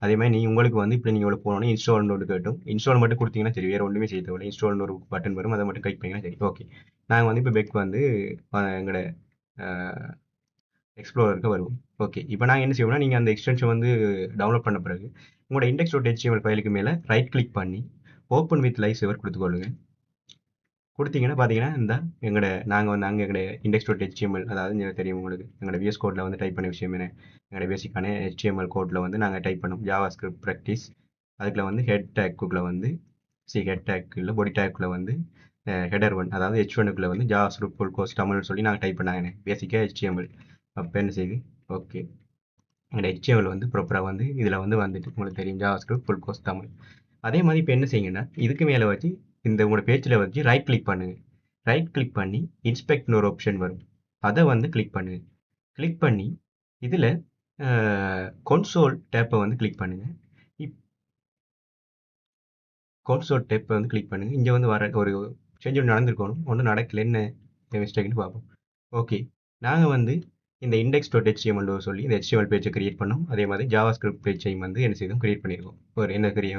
Speaker 1: அதே மாதிரி நீங்கள் உங்களுக்கு வந்து இப்போ நீங்கள் இவ்வளோ போனோன்னே இன்ஸ்டால்னு ஒரு கேட்டும். இன்ஸ்டால் மட்டும் கொடுத்தீங்கன்னா சரி, வேறு ஒன்றுமே செய்ய தேவையில்லை. இன்ஸ்டால்னு ஒரு பட்டன் வரும், அதை மட்டும் கிளிக் பண்ணிங்கன்னா சரி. ஓகே, நாங்கள் வந்து இப்போ பெக் வந்து எங்களோட எக்ஸ்ப்ளோரருக்கு வருவோம். ஓகே, இப்போ நாங்கள் என்ன செய்வோம்னா நீங்கள் அந்த எக்ஸ்டென்ஷன் வந்து டவுன்லோட் பண்ண பிறகு உங்களோட index.html ஃபைலுக்கு மேலே ரைட் கிளிக் பண்ணி ஓப்பன் வித் லைவ் சர்வர் கொடுத்துக்கொள்ளுங்க. கொடுத்தீங்கன்னா பார்த்தீங்கன்னா இந்த நாங்கள் வந்து அங்கே எங்களோட index.html அதாவது எனக்கு தெரியும் உங்களுக்கு எங்களோட VS கோடில் வந்து டைப் பண்ண விஷயம் என்ன எங்களோட பேசிக்கான HTML கோடில் வந்து நாங்கள் டைப் பண்ணோம் ஜாவாஸ்கிரிப்ட் ப்ராக்டிஸ். அதுக்குள்ள வந்து ஹெட் டேக்குள்ளே வந்து ஹெட் டேக்குள்ள பொடி டேக்குள்ளே வந்து ஹெடர் 1 அதாவது H1க்குள்ளே வந்து ஜாவாஸ்கிரிப்ட் ஃபுல் கோர்ஸ் தமிழ்னு சொல்லி நாங்கள் டைப் பண்ணாங்க பேசிக்காக HTML. அப்போ என்ன செய்யுது. ஓகே, எங்களோட HTML வந்து ப்ராப்பராக வந்து இதில் வந்து வந்துட்டு உங்களுக்கு தெரியும் ஜாவாஸ்கிரிப்ட் ஃபுல் கோர்ஸ் தமிழ். அதே மாதிரி இப்போ என்ன செய்யுங்கன்னா இதுக்கு மேலே வச்சு இந்த உங்களோட பேஜில் வச்சு ரைட் கிளிக் பண்ணுங்க. ரைட் கிளிக் பண்ணி இன்ஸ்பெக்ட்னு ஒரு ஆப்ஷன் வரும், அதை வந்து கிளிக் பண்ணுங்க. கிளிக் பண்ணி இதில் console டேப்பை வந்து கிளிக் பண்ணுங்க. console டேப்பை வந்து கிளிக் பண்ணுங்க. இங்கே வந்து வர ஒரு சேஞ்ச் ஒன்று நடந்திருக்கணும், ஒன்றும் நடக்கல, என்ன மிஸ்டேக்னு பார்ப்போம். ஓகே, நாங்கள் வந்து இந்த index.html சொல்லி இந்த HTML பேஜை கிரியேட் பண்ணோம். அதே மாதிரி ஜாவாஸ்கிரிப்ட் பேஜையும் வந்து என்ன செய்தோம் கிரியேட் பண்ணியிருக்கோம்.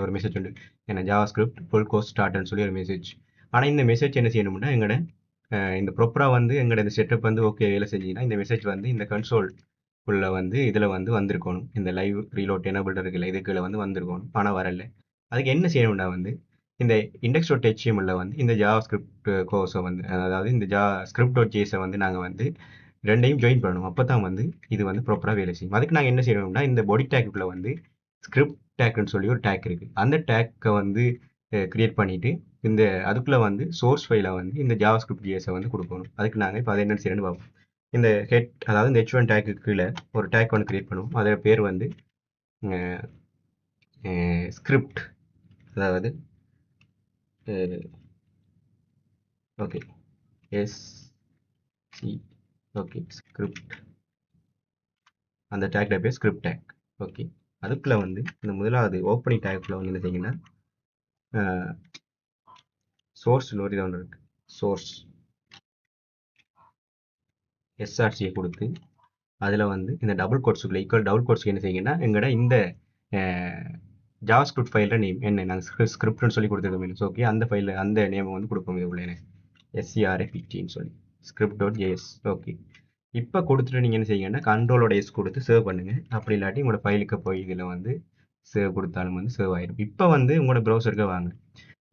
Speaker 1: ஒரு மெசேஜ் உண்டு, ஏன்னா ஜாவாஸ்கிரிப்ட் ஃபுல் கோர்ஸ் ஸ்டார்ட்னு சொல்லி ஒரு மெசேஜ். ஆனால் இந்த மெசேஜ் என்ன செய்யணும்னா எங்களோட இந்த ப்ராப்பராக வந்து எங்களோட இந்த செட்டப் வந்து ஓகே வேலை செஞ்சீங்கன்னா இந்த மெசேஜ் வந்து இந்த கன்சோல் உள்ள வந்து இதில் வந்து வந்திருக்கணும். இந்த லைவ் ரீலோட் எனபிள் இருக்குல்ல, இதுக்குள்ள வந்து வந்திருக்கணும். ஆனால் வரல. அதுக்கு என்ன செய்யணும்னா வந்து இந்த index.html வந்து இந்த ஜாவா ஸ்கிரிப்ட் கோர்ஸை வந்து அதாவது இந்த script.js வந்து நாங்கள் வந்து ரெண்டையும் ஜாயின் பண்ணணும். அப்போ தான் வந்து இது வந்து ப்ராப்பராக வேலை செய்யும். அதுக்கு நாங்கள் என்ன செய்யணும்னா இந்த பாடி டேக்குள்ள வந்து ஸ்கிரிப்ட் டேக்னு சொல்லி ஒரு டேக் இருக்குது. அந்த டேக்கை வந்து கிரியேட் பண்ணிட்டு இந்த அதுக்குள்ள வந்து சோர்ஸ் ஃபைலை வந்து இந்த ஜாவா ஸ்கிரிப்ட் ஜிஎஸை வந்து கொடுக்கணும். அதுக்கு நாங்கள் இப்போ அதை என்னென்னு செய்யணும்னு பார்ப்போம். இந்த ஹெட் அதாவது இந்த h1 டேக்கு கீழே ஒரு டேக் ஒன்று கிரியேட் பண்ணுவோம். அதோட பேர் வந்து ஸ்கிரிப்ட், அதாவது ஓகே சி ஓகே ஸ்கிரிப்ட், அந்த டேக் பேர் ஸ்கிரிப்ட் டேக். ஓகே, அதுக்குள்ள வந்து இந்த முதலாவது ஓப்பனிங் டேக்குள்ள வந்து என்ன செய்யுங்கன்னா சோர்ஸ் ஒரு இது ஒன்று இருக்கு, சோர்ஸ் எஸ்ஆர்சியை கொடுத்து அதில் வந்து இந்த டபுள் கோட்ஸுக்குள்ள ஈக்குவல் டபுள் கோட்ஸுக்கு என்ன செய்யுங்கன்னா எங்களோட இந்த ஜாவா ஸ்கிரிப்ட் ஃபைலில் நேம் என்ன நாங்கள் ஸ்கிரிப்ட்னு சொல்லி கொடுத்துருக்கோம். ஓகே, அந்த ஃபைலில் அந்த நேமை வந்து கொடுப்போம். இது உள்ள SCRFETன்னு சொல்லி script.js. ஓகே, இப்போ கொடுத்துட்டு நீங்கள் என்ன செய்யுங்கன்னா கண்ட்ரோலோட எஸ் கொடுத்து சேவ் பண்ணுங்கள். அப்படி இல்லாட்டி உங்களோட ஃபைலுக்கு போய் இதில் வந்து சேவ் கொடுத்தாலும் வந்து சேவ் ஆயிடும். இப்போ வந்து உங்களோட ப்ரௌசருக்கு வாங்க.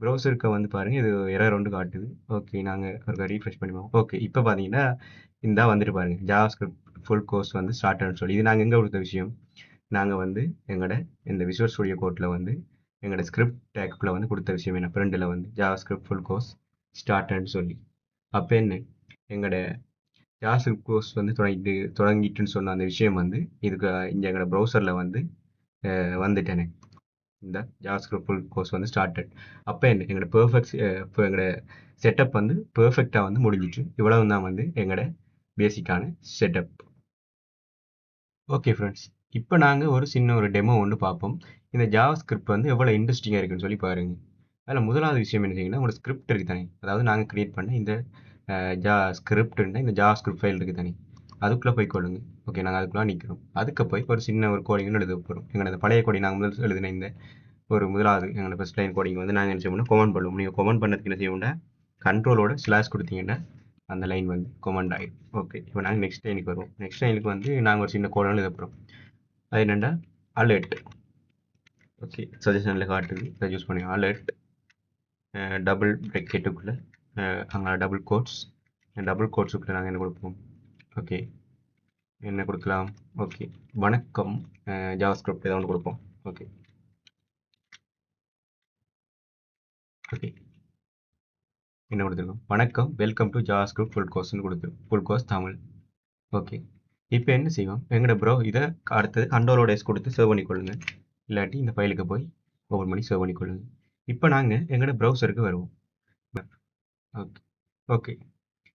Speaker 1: ப்ரௌசருக்கு வந்து பாருங்கள், இது எரர் ஒன்று காட்டுது. ஓகே, நாங்கள் ஒரு ரீஃப்ரெஷ் பண்ணுவோம். ஓகே, இப்போ பார்த்தீங்கன்னா இந்த வந்துட்டு பாருங்கள் ஜாவா ஸ்கிரிப்ட் ஃபுல் கோர்ஸ் வந்து ஸ்டார்ட்னு சொல்லி. இது நாங்கள் எங்கே கொடுத்த விஷயம், நாங்கள் வந்து எங்களோட இந்த விசுவல் ஸ்டுடியோ கோட்டில் வந்து எங்களோட ஸ்கிரிப்ட் டேக்குள்ள வந்து கொடுத்த விஷயம் என்ன, ஃப்ரெண்டில் வந்து ஜாவா ஸ்கிரிப்ட் ஃபுல் கோர்ஸ் ஸ்டார்ட்னு சொல்லி. அப்போ என்ன எங்களோட ஜாவா ஸ்கிரிப்ட் கோர்ஸ் வந்து தொடங்கிட்டுன்னு சொன்ன அந்த விஷயம் வந்து இதுக்கு இங்கே எங்களோட ப்ரௌசரில் வந்து வந்துட்டேனே, இந்த ஜாவா ஸ்கிரிப்ட் ஃபுல் கோர்ஸ் வந்து ஸ்டார்டட். அப்போ என்ன எங்களோட இப்போ எங்களோட செட்டப் வந்து பெர்ஃபெக்டாக வந்து முடிஞ்சிட்டு. இவ்வளவு தான் வந்து எங்களோட பேசிக்கான செட்டப். ஓகே ஃப்ரெண்ட்ஸ், இப்போ நாங்கள் ஒரு சின்ன ஒரு டெமோ ஒன்று பார்ப்போம். இந்த ஜாவா ஸ்கிரிப்ட் வந்து எவ்வளோ இன்ட்ரெஸ்டிங்காக இருக்குன்னு சொல்லி பாருங்கள். அதில் முதலாவது விஷயம் என்ன செய்யுங்கன்னா, உங்களோட ஸ்கிரிப்ட் இருக்குது தானே, அதாவது நாங்கள் கிரியேட் பண்ண இந்த ஸ்கிரிப்ட்னா இந்த ஜாவா ஸ்கிரிப்ட் ஃபைல் இருக்குது தானே, அதுக்குள்ளே போய் கொள்ளுங்க. ஓகே, நாங்கள் அதுக்குள்ளே நிற்கிறோம். அதுக்கு போய் ஒரு சின்ன ஒரு கோடிங்னு எழுத போகிறோம். எங்களோட பழைய கோடிங் நாங்கள் முதல் எழுதின இந்த ஒரு முதலாவது எங்களோட ஃபஸ்ட் லைன் கோடிங் வந்து நாங்கள் என்ன செய்யணும்னா கமெண்ட் பண்ணுவோம். நீங்கள் கமெண்ட் பண்ணதுக்கு என்ன செய்யணும்னா கண்ட்ரோலோட ஸ்லாஷ் கொடுத்தீங்கன்னா அந்த லைன் வந்து கமெண்ட் ஆகிடும். ஓகே, இப்போ நாங்கள் நெக்ஸ்ட் லைனுக்கு வருவோம். நெக்ஸ்ட் லைனுக்கு வந்து நாங்கள் ஒரு சின்ன கோடான எழுத போகிறோம். அது என்னென்னா அலர்ட். ஓகே, சஜஷனில் காட்டுது, அதை யூஸ் பண்ணி அலர்ட் டபுள் ப்ராக்கெட்டுக்குள்ளே அங்கே டபுள் கோட்ஸுக்குள்ளே நாங்கள் என்ன கொடுப்போம். ஓகே, என்ன கொடுக்கலாம். ஓகே, வணக்கம் ஜாவா ஸ்கிரிப்ட் ஏதாவது ஒன்று கொடுப்போம். ஓகே ஓகே என்ன கொடுத்துருக்கோம், வணக்கம் welcome to JavaScript full கோர்ஸ்னு கொடுத்துருக்கோம், ஃபுல் கோர்ஸ் தமிழ். ஓகே, இப்போ என்ன செய்வோம், எங்களோட இதை அடுத்தது கண்ட்ரோலோட எஸ் கொடுத்து சேவ் பண்ணிக்கொள்ளுங்க. இல்லாட்டி இந்த ஃபைலுக்கு போய் ஓப்பன் பண்ணி சேவ் பண்ணிக்கொள்ளுங்க. இப்போ நாங்கள் எங்களோட ப்ரௌசருக்கு வருவோம். ஓகே ஓகே,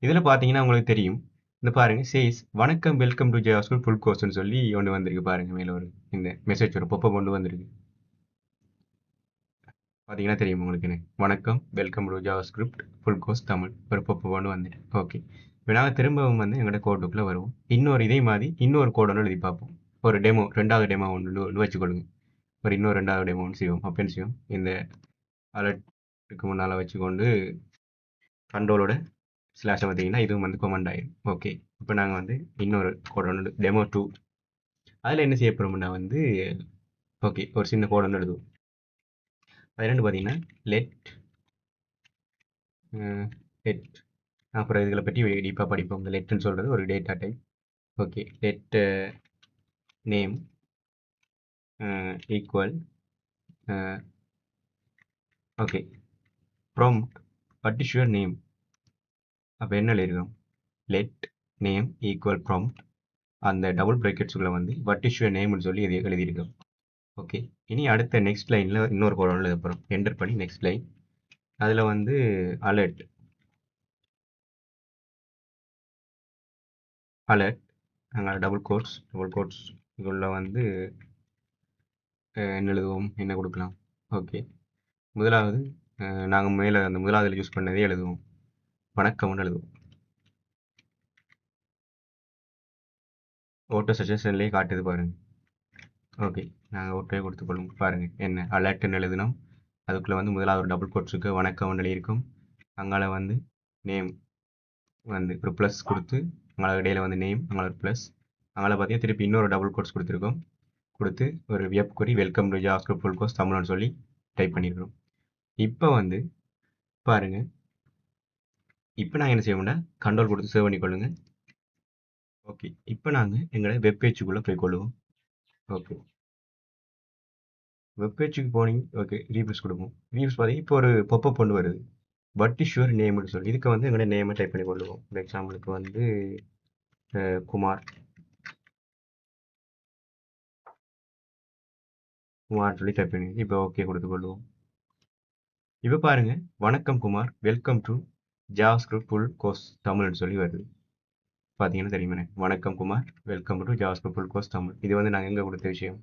Speaker 1: இதில் பார்த்தீங்கன்னா உங்களுக்கு தெரியும், இந்த பாருங்கள் சேஸ் வணக்கம் welcome to JavaScript full கோர்ஸ்னு சொல்லி ஒன்று வந்திருக்கு பாருங்கள். மேலே ஒரு இந்த மெசேஜ் ஒரு பொப்பப் ஒன்று வந்திருக்கு பார்த்தீங்கன்னா தெரியும் உங்களுக்கு. என்ன வணக்கம் welcome to JavaScript full course Tamil ஒரு பொப்பப் ஒன்று வந்துட்டு. ஓகே, இப்போ நாங்கள் திரும்பவும் வந்து எங்களோட கோடுக்குள்ளே வருவோம். இன்னொரு இதே மாதிரி இன்னொரு கோடு ஒன்று எழுதி பார்ப்போம். ஒரு டெமோ, ரெண்டாவது டெமோ ஒன்று வச்சுக்கொள்ளுங்க. ஒரு இன்னொரு ரெண்டாவது டெமோ ஒன்று செய்வோம். அப்போ என்ன செய்வோம், இந்த அலர்ட்டுக்கு முன்னால் வச்சுக்கொண்டு கண்ட்ரோலோட ஸ்லாஷை பார்த்தீங்கன்னா இதுவும் வந்து கமெண்ட் ஆகிடும். ஓகே, இப்போ நாங்கள் வந்து இன்னொரு கோடு ஒன்று டெமோ 2, அதில் என்ன செய்ய போகிறோம்னா வந்து ஓகே ஒரு சின்ன கோடு ஒன்று எழுதுவோம். அது என்னென்னு பார்த்தீங்கன்னா லெட் அப்புறம் இதுகளை பற்றி டீப்பாக படிப்போம். இந்த லெட்னு சொல்கிறது ஒரு data type. Okay, let name equal okay prompt what is your name. அப்போ என்ன எழுதிருக்கோம், லெட் நேம் ஈக்குவல் ப்ராம்ப்ட், அந்த டபுள் ப்ராக்கெட்ஸுக்குள்ள வந்து வாட் இஸ் யுவர் நேம்னு சொல்லி எழுதியிருக்கோம். ஓகே, இனி அடுத்த நெக்ஸ்ட் லைனில் இன்னொரு கோட் எழுத போகிறோம். என்டர் பண்ணி நெக்ஸ்ட் லைன், அதில் வந்து அலர்ட் நாங்கள் டபுள் கோட்ஸ் இதுள்ள வந்து என்ன எழுதுவோம், என்ன கொடுக்கலாம். ஓகே, முதலாவது நாங்கள் மேலே அந்த முதலாவதில் யூஸ் பண்ணதே எழுதுவோம், வணக்கம்னு எழுதுவோம். ஓட்டோ சஜஷன்லேயே காட்டுது பாருங்கள். ஓகே, நாங்கள் ஓட்டோவே கொடுத்துக்கொள்ளும் பாருங்கள். என்ன அலர்ட்னு எழுதினோம், அதுக்குள்ளே வந்து முதலாவது ஒரு டபுள் கோட்ஸுக்கு வணக்கம் எழுதியிருக்கும். அங்கால வந்து நேம் வந்து ஒரு ப்ளஸ் கொடுத்து, அங்கே இடையில வந்து நேம், அங்கே ஒரு ப்ளஸ், அங்கே பார்த்தீங்கன்னா திருப்பி இன்னொரு டபுள் கோட்ஸ் கொடுத்துருக்கோம். கொடுத்து ஒரு web query welcome to JavaScript full course தமிழ்னு சொல்லி டைப் பண்ணியிருக்கிறோம். இப்போ வந்து பாருங்க, இப்போ நாங்கள் என்ன செய்வோம்னா கண்ட்ரோல் கொடுத்து சேவ் பண்ணிக்கொள்ளுங்க. ஓகே, இப்போ நாங்கள் எங்களை வெப் பேஜுக்குள்ளே போய் கொள்ளுவோம். ஓகே, வெப் பேஜுக்கு போனீங்க. ஓகே, ரீஃப்ரெஷ் கொடுப்போம். ரீஃப்ரெஷ் பார்த்தீங்கன்னா இப்போ ஒரு பொப்பப் கொண்டு வருது. வாட் இஸ் யுவர் நேம்னு சொல்லி இதுக்கு வந்து எங்களோட நேமை டைப் பண்ணி கொள்ளுவோம். ஃபார் எக்ஸாம்பிளுக்கு வந்து குமார் குமார் சொல்லி டைப் பண்ணி இப்போ ஓகே கொடுத்து கொள்ளுவோம். இப்போ பாருங்க, வணக்கம் Kumar, welcome to JavaScript full course தமிழ்னு சொல்லி வருது. பார்த்தீங்கன்னா தெரியுமே, வணக்கம் Kumar, welcome to JavaScript full course Tamil. இது வந்து நாங்கள் எங்கே கொடுத்த விஷயம்,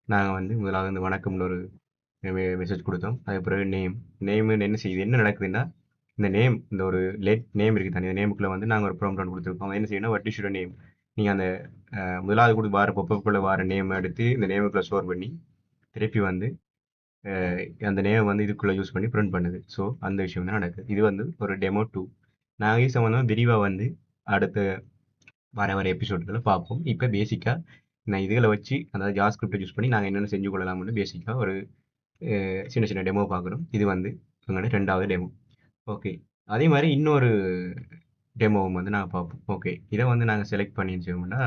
Speaker 1: நாங்கள் வந்து முதலாவது வந்து வணக்கம்னு ஒரு மெசேஜ் கொடுத்தோம். அதுக்கு பிறகு நேம் என்ன செய்யுது, என்ன நடக்குதுன்னா இந்த நேம், இந்த ஒரு நேம் இருக்குது தானே, இந்த நேமுக்குள்ளே வந்து நாங்கள் ஒரு ப்ராம்ப்ட் ஒன்று கொடுத்துருக்கோம். என்ன செய்யணும், வாட் இஸ் யுவர் நேம், நீங்கள் அந்த முதலாவது கூட வார பொப்பப்புக்குள்ளே வார நேம் எடுத்து இந்த நேமுக்குள்ளே ஸ்டோர் பண்ணி திருப்பி வந்து அந்த நேம் வந்து இதுக்குள்ளே யூஸ் பண்ணி பிரிண்ட் பண்ணுது. ஸோ அந்த விஷயம் தான் நடக்குது. இது வந்து ஒரு டெமோ 2. நாங்கள் இது சம்மந்தமாக விரிவாக வந்து அடுத்த வர எபிசோடுகளில் பார்ப்போம். இப்போ பேசிக்காக நான் இதுகளை வச்சு, அதாவது ஜாவாஸ்கிரிப்டை யூஸ் பண்ணி நாங்கள் என்னென்ன செஞ்சு கொள்ளலாம்னு பேசிக்காக ஒரு சின்ன சின்ன டெமோ பார்க்குறோம். இது வந்து எங்களோட 2வது டெமோ. ஓகே, அதே மாதிரி இன்னொரு டெமோவும் வந்து நாங்கள் பார்ப்போம். ஓகே, இதை வந்து நாங்கள் செலக்ட் பண்ணி வச்சோம்னா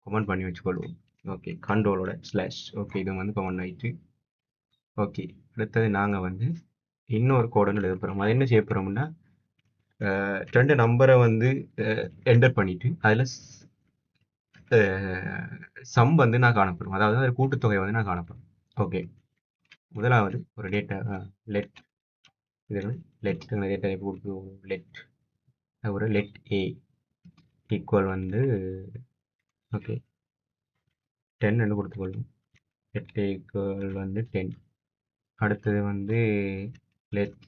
Speaker 1: கமெண்ட் பண்ணி வச்சுக்கொள்வோம். ஓகே, கண்ட்ரோலோட ஸ்லாஷ். ஓகே, இது வந்து கமெண்ட் ஆகிட்டு. ஓகே, அடுத்தது நாங்கள் வந்து இன்னொரு கோடன்னு எழுத போகிறோம். அது என்ன செய்ய போகிறோம்னா 2 நம்பரை வந்து என்டர் பண்ணிவிட்டு அதில் சம் வந்து நான் காணப்படும், அதாவது அதில் கூட்டுத்தொகை வந்து நான் காணப்படும். ஓகே, முதலாவது ஒரு டேட்டா லெட், இதில் லெட் டேட்டா எப்படி கொடுக்குறோம், லெட் ஒரு லெட் ஏ ஈக்குவல் வந்து ஓகே 10 கொடுத்துக்கொள்ளும். லெட் ஏ ஈக்குவல் வந்து 10. அடுத்தது வந்து லெட்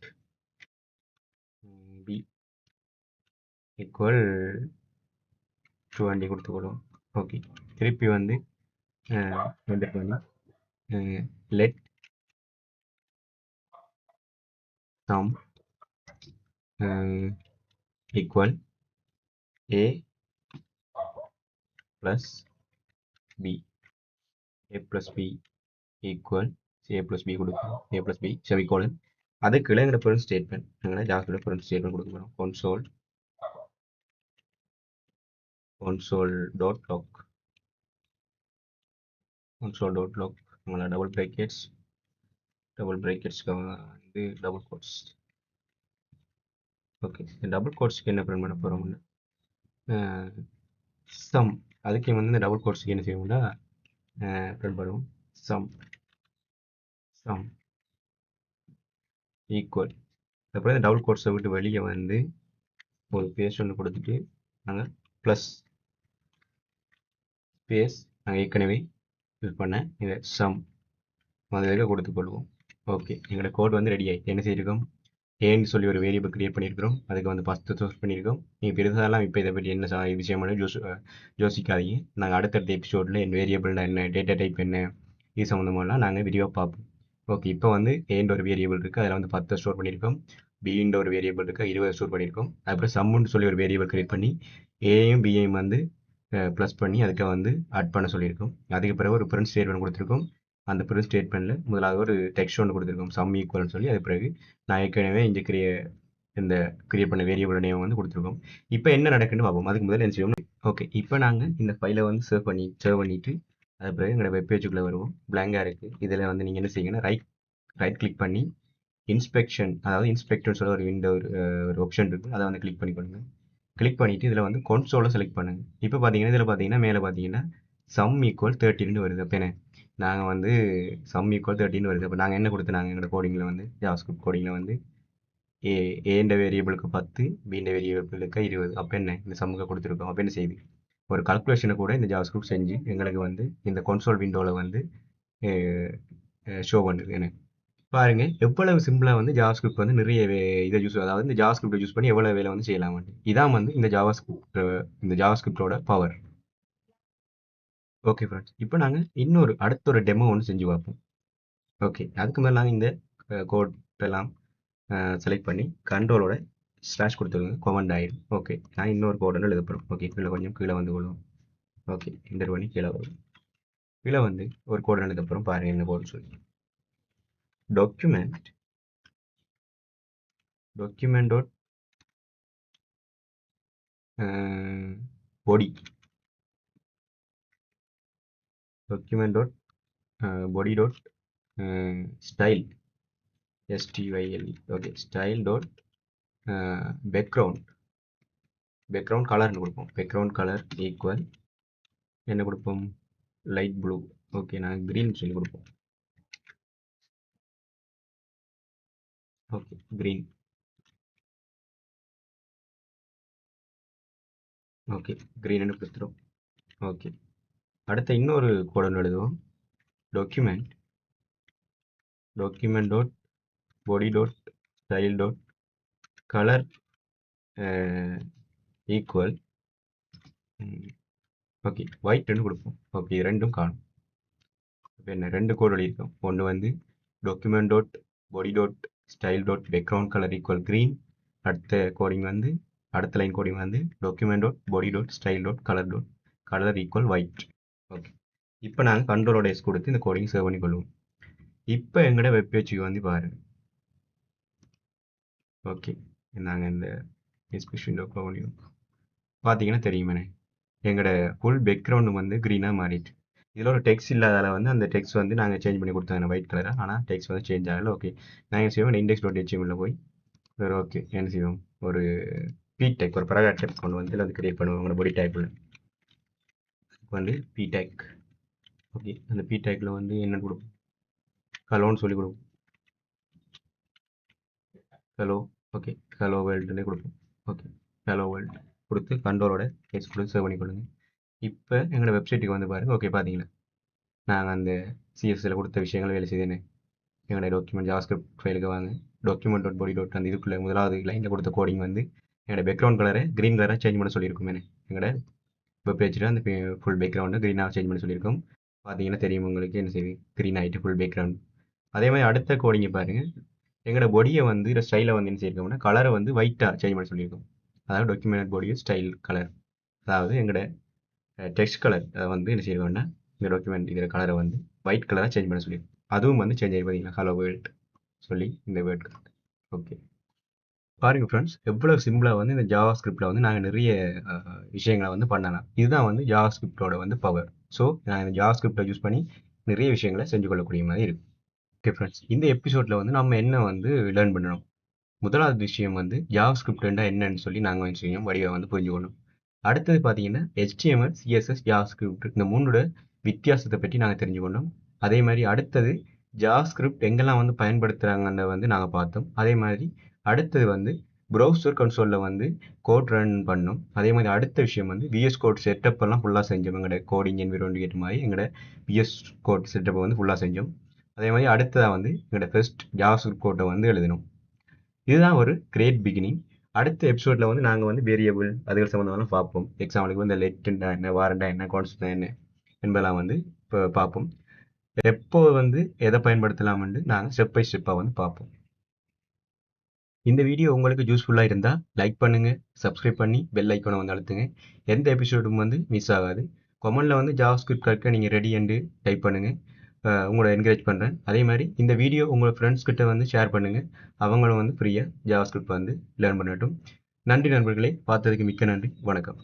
Speaker 1: பி ஈக்குவல் 20 கொடுத்துக்கொள்ளும். ஓகே, திருப்பி வந்து என்டர் பண்ணி let sum equal a plus b, a plus b equal a plus b கொடுக்கும், a plus b செமிகோலன். அதுக்கு எங்கிற பிரிண்ட் ஸ்டேட்மெண்ட், எங்களை ஜாவாஸ்கிரிப்ட்ல பிரிண்ட் ஸ்டேட்மெண்ட் கொடுக்க போகிறோம். console.log உங்களை டபுள் பிராக்கெட்ஸ்க்கு வந்து டபுள் கோட்ஸ். ஓகே, டபுள் கோட்ஸ்க்கு என்ன பிரிண்ட் பண்ண போகிறோம்னா சம். அதுக்கு வந்து இந்த டபுள் கோட்ஸ்க்கு என்ன செய்வோம்னா பிரிண்ட் பண்ணுவோம். சம் ஈக்குவல், அப்புறம் இந்த டபுள் கோட்ஸை விட்டு வெளியே வந்து ஒரு பேஸ் ஒன்று கொடுத்துட்டு நாங்கள் ப்ளஸ் ஸ்பேஸ் நாங்கள் ஏற்கனவே யூஸ் பண்ண இந்த சம் முதல்ல கொடுத்துக்கொள்வோம். ஓகே, எங்களோட கோட் வந்து ரெடி ஆகிட்டு. என்ன செய்யிருக்கோம், ஏன்னு சொல்லி ஒரு வேரியபிள் கிரியேட் பண்ணியிருக்கிறோம். அதுக்கு வந்து ஃபஸ்ட்டு சூஸ் பண்ணியிருக்கோம். நீங்கள் பெருசாலாம் இப்போ இதை பற்றி என்ன விஷயம் யோசிக்காதீங்க. நாங்கள் அடுத்தடுத்த எபிசோடில் என் வேரியபிள்னா என்ன, டேட்டா டைப் என்ன, இது சம்மந்தமாலாம் நாங்கள் வீடியோ பார்ப்போம். ஓகே, இப்போ வந்து ஏன்ற ஒரு வேரியபிள் இருக்குது, அதில் வந்து 10 ஸ்டோர் பண்ணியிருக்கோம். பின்ற ஒரு வேரியபிள் இருக்குது, 20 ஸ்டோர் பண்ணியிருக்கோம். அப்புறம் சம்முன்னு சொல்லி ஒரு வேரியபிள் கிரியேட் பண்ணி ஏயும் பியையும் வந்து ப்ளஸ் பண்ணி அதுக்கு வந்து ஆட் பண்ண சொல்லியிருக்கோம். அதுக்கு பிறகு ஒரு பிரிண்ட் ஸ்டேட்மெண்ட் கொடுத்துருக்கோம். அந்த பிரிண்ட் ஸ்டேட்மெண்ட்டில் முதலாவது ஒரு டெக்ஸ்ட் ஒன்று கொடுத்துருக்கோம், சம் ஈக்குவல்னு சொல்லி. அது பிறகு நான் ஏற்கனவே இந்த கிரியேட் பண்ண வேரியபிள் நேம் வந்து கொடுத்துருக்கோம். இப்போ என்ன நடக்குன்னு பார்ப்போம். அதுக்கு முதல்ல என்ன செய்வோம். ஓகே, இப்போ நாங்கள் இந்த ஃபைலை வந்து சேவ் பண்ணிவிட்டு அது பிறகு எங்களோட வெப் பேஜுக்குள்ளே வருவோம். பிளாங்காக இருக்குது. இதில் வந்து நீங்கள் என்ன செய்யுங்கன்னா ரைட் கிளிக் பண்ணி இன்ஸ்பெக்ஷன், அதாவது இன்ஸ்பெக்டர்னு சொல்ல ஒரு விண்டோ ஒரு ஆப்ஷன் இருக்குது, அதை வந்து கிளிக் பண்ணிக்கொள்ளுங்க. கிளிக் பண்ணிவிட்டு இதில் வந்து கொன்சோலை செலக்ட் பண்ணுங்கள். இப்போ பார்த்தீங்கன்னா இதில் பார்த்தீங்கன்னா மேலே பார்த்தீங்கன்னா சம் ஈக்குவல் 13 வருது. அப்போ என்ன, நாங்கள் வந்து சம் ஈக்குவல் 13 வருது. அப்போ நாங்கள் என்ன கொடுத்தோம், எங்களோட கோடிங்கில் வந்து ஜாவாஸ்கிரிப்ட் கோடிங்கில் வந்து ஏன்ற வேரியபிளுக்கு 10, பின்ற வேரியபிளுக்கு 20. அப்போ என்ன, இந்த சம்முக்கு கொடுத்துருக்கோம். அப்போ என்ன செய்யுது, ஒரு கால்குலேஷனை கூட இந்த ஜாவாஸ்கிரிப்ட் செஞ்சு எங்களுக்கு வந்து இந்த கொன்சோல் விண்டோவில் வந்து ஷோ பண்ணுது. என்ன பாருங்க, எவ்வளவு சிம்பிளாக வந்து ஜாவாஸ்கிரிப்ட் வந்து நிறைய இதை அதாவது இந்த ஜாவாஸ்கிரிப்டை யூஸ் பண்ணி எவ்வளோ வேலை வந்து செய்யலாம். இதான் வந்து இந்த ஜாவாஸ்கிரிப்டோட பவர். ஓகே ஃப்ரெண்ட்ஸ், இப்போ நாங்கள் அடுத்த ஒரு டெமோ ஒன்று செஞ்சு பார்ப்போம். ஓகே, அதுக்கு மேலே நாங்கள் இந்த கோட் எல்லாம் செலக்ட் பண்ணி கண்ட்ரோலோட ஸ்லாஷ் கொடுத்துருங்க, கமெண்ட் ஆயிடும். ஓகே, நான் இன்னொரு கோடன்னு எழுத போகிறோம். ஓகே, கீழே கொஞ்சம் கீழே வந்து கொள்ளும். ஓகே, என்டர் பண்ணி கீழே வரும். கீழே வந்து ஒரு கோடு அப்புறம் பாருங்க என்ன கோடு சொல்லி. Document dot body document dot body dot style style. Okay, style dot background கலர்னு கொடுப்போம். பேக்ரவுண்ட் கலர் ஈக்குவல் என்ன கொடுப்போம், லைட் ப்ளூ. ஓகே, நான் கிரீன் சொல்லி கொடுப்போம். Okay, green. ஓகே, கிரீன் கொடுத்துரும். ஓகே, அடுத்த இன்னொரு கோடன் எழுதுவோம். Document dot body dot style dot colour equal okay ஒயிட்னு கொடுப்போம். ஓகே, ரெண்டும் காணும். இப்போ என்ன ரெண்டு கோடு எழுதியிருக்கோம். ஒன்று வந்து டாக்குமெண்ட் டாட் பாடி dot style dot background colour equal green. அடுத்த கோடிங் வந்து அடுத்த லைன் கோடிங் வந்து டாக்குமெண்ட் டாட் பாடி dot style dot colour equal white. Okay, இப்போ நாங்கள் கண்ட்ரோலோட எஸ் கொடுத்து இந்த கோடிங் சேவ் பண்ணி கொள்வோம். இப்போ எங்களோட வெப்பேஜுக்கு வந்து பாருங்கள். ஓகே, நாங்கள் இந்த எஸ்பிஷன் பார்த்தீங்கன்னா தெரியுமே, எங்களோட ஃபுல் பேக்ரவுண்டு வந்து க்ரீனாக மாறிட்டு. இதில் ஒரு டெக்ஸ்ட் இல்லாதால வந்து அந்த டெக்ஸ்ட் வந்து நாங்கள் சேஞ்ச் பண்ணி கொடுத்தாங்க ஒயிட் கலராக. ஆனால் டெக்ஸ்ட் வந்து சேஞ்ச் ஆகலை. ஓகே, நாங்கள் என்ன செய்வோம், இண்டெக்ஸ் டாட் ஹெச்டிஎம்எல்ல போய் ஓகே என்ன செய்வோம், ஒரு பி டேக் ஒரு பரகா டேக் கொண்டு வந்து இதில் வந்து கிரியேட் பண்ணுவோம். உங்களோட பாடி டேக்கில் வந்து பி டேக். ஓகே, அந்த பி டேக்கில் வந்து என்ன கொடுப்போம், ஹலோன்னு சொல்லி கொடுப்போம். ஹலோ. ஓகே, ஹலோ வேர்ல்டுன்னு கொடுப்போம். ஓகே, ஹலோ வேர்ல்டு கொடுத்து கண்ட்ரோலோட கேஸ் கொடுத்து சேவ் பண்ணி கொடுங்க. இப்போ எங்களோட வெப்சைட்டுக்கு வந்து பாருங்கள். ஓகே, பார்த்தீங்களா, நாங்கள் அந்த சிஎஸ்சியில் கொடுத்த விஷயங்கள் வேலை செய்தேன்னு. எங்களோட டாக்குமெண்ட் ஜாவாஸ்கிரிப்ட் ஃபைலுக்கு வாங்க. டாக்குமெண்ட் டாட் பாடி டாட் அந்த இதுக்குள்ளே முதலாவது லைனில் கொடுத்த கோடிங் வந்து என்னோட பேக்ரவுண்ட் கலரை க்ரீன் கலராக சேஞ்ச் பண்ண சொல்லியிருக்கோம். எங்களோட வெப் பேஜில் அந்த ஃபுல் பேக்ரவுண்டை க்ரீனாக சேஞ்ச் பண்ண சொல்லியிருக்கோம். பார்த்தீங்கன்னா தெரியும் உங்களுக்கு என்ன செய்யுது, க்ரீன் ஆகிட்டு ஃபுல் பேக்ரவுண்ட். அதே மாதிரி அடுத்த கோடிங்கை பாருங்கள். எங்களோட பொடியை வந்து இந்த ஸ்டைலை வந்து என்ன செய்யிருக்கோம்னா கலரை வந்து ஒயிட்டாக சேஞ்ச் பண்ண சொல்லியிருக்கோம். அதாவது டாக்குமெண்ட் பொடியை ஸ்டைல் கலர், அதாவது எங்களோட டெக்ஸ்ட் கலர் வந்து என்ன செய்யணும்னா இந்த டாக்குமெண்ட் இதில் கலரை வந்து ஒயிட் கலராக சேஞ்ச் பண்ண சொல்லியிருக்கோம். அதுவும் வந்து சேஞ்ச் ஆகி பார்த்தீங்கன்னா ஹலோ வேர்ல்ட் சொல்லி இந்த வேர்ட். ஓகே, பாருங்கள் ஃப்ரெண்ட்ஸ், எவ்வளோ சிம்பிளாக வந்து இந்த ஜாவா ஸ்கிரிப்டில் வந்து நாங்கள் நிறைய விஷயங்களை வந்து பண்ணலாம். இதுதான் வந்து ஜாவா ஸ்கிரிப்டோட வந்து பவர். ஸோ நாங்கள் இந்த ஜாவா ஸ்கிரிப்டை யூஸ் பண்ணி நிறைய விஷயங்களை செஞ்சு கொள்ளக்கூடிய மாதிரி இருக்கும். ஓகே ஃப்ரெண்ட்ஸ், இந்த எபிசோடில் வந்து நம்ம என்ன வந்து லேர்ன் பண்ணணும். முதலாவது விஷயம் வந்து ஜாவா ஸ்கிரிப்ட்னா என்னன்னு சொல்லி நாங்கள் விஷயம் வடிவை வந்து புரிஞ்சுக்கணும். அடுத்தது பார்த்தீங்கன்னா HTML, CSS, ஜாவா ஸ்கிரிப்ட் இந்த மூணோட வித்தியாசத்தை பற்றி நாங்கள் தெரிஞ்சுக்கொண்டோம். அதே மாதிரி அடுத்தது ஜாவா ஸ்கிரிப்ட் எங்கெல்லாம் வந்து பயன்படுத்துகிறாங்கன்னு வந்து நாங்கள் பார்த்தோம். அதே மாதிரி அடுத்தது வந்து ப்ரௌசர் கன்சோலில் வந்து கோட் ரன் பண்ணோம். அதே மாதிரி அடுத்த விஷயம் வந்து VS கோட் செட்டப் எல்லாம் ஃபுல்லாக செஞ்சோம். எங்களோட கோடிங் என்விரான்மெண்ட் ஏற்ற மாதிரி எங்களோட VS கோட் செட்டப்பை வந்து ஃபுல்லாக செஞ்சோம். அதே மாதிரி அடுத்ததாக வந்து எங்களோட ஃபர்ஸ்ட் ஜாவா ஸ்கிரிப்ட் கோட்டை வந்து எழுதணும். இதுதான் ஒரு கிரேட் பிகினிங். அடுத்த எபிசோடில் வந்து நாங்கள் வந்து வேரியபிள் அதுகள் சம்மந்தமாக பார்ப்போம். எக்ஸாம்பிளுக்கு வந்து லெட்டுண்டா என்ன, வாரண்டா என்ன, கான்ஸ்டன்ட் என்ன என்பதெல்லாம் வந்து இப்போ பார்ப்போம். எப்போ வந்து எதை பயன்படுத்தலாம்னு நாங்கள் ஸ்டெப் பை ஸ்டெப்பாக வந்து பார்ப்போம். இந்த வீடியோ உங்களுக்கு யூஸ்ஃபுல்லாக இருந்தால் லைக் பண்ணுங்கள், சப்ஸ்கிரைப் பண்ணி பெல் ஐக்கானை வந்து அழுத்துங்க. எந்த எபிசோடும் வந்து மிஸ் ஆகாது. கமெண்டில் வந்து ஜாவா ஸ்கிரிப்ட் கற்க நீங்கள் ரெடி என்று டைப் பண்ணுங்கள். உங்களை என்கரேஜ் பண்ணுறேன். அதே மாதிரி இந்த வீடியோ உங்கள் ஃப்ரெண்ட்ஸ் கிட்ட வந்து ஷேர் பண்ணுங்கள். அவங்களும் வந்து ஃப்ரீயாக ஜாவா ஸ்கிரிப்ட் வந்து லேர்ன் பண்ணட்டும். நன்றி நண்பர்களே, பார்த்ததுக்கு மிக்க நன்றி. வணக்கம்.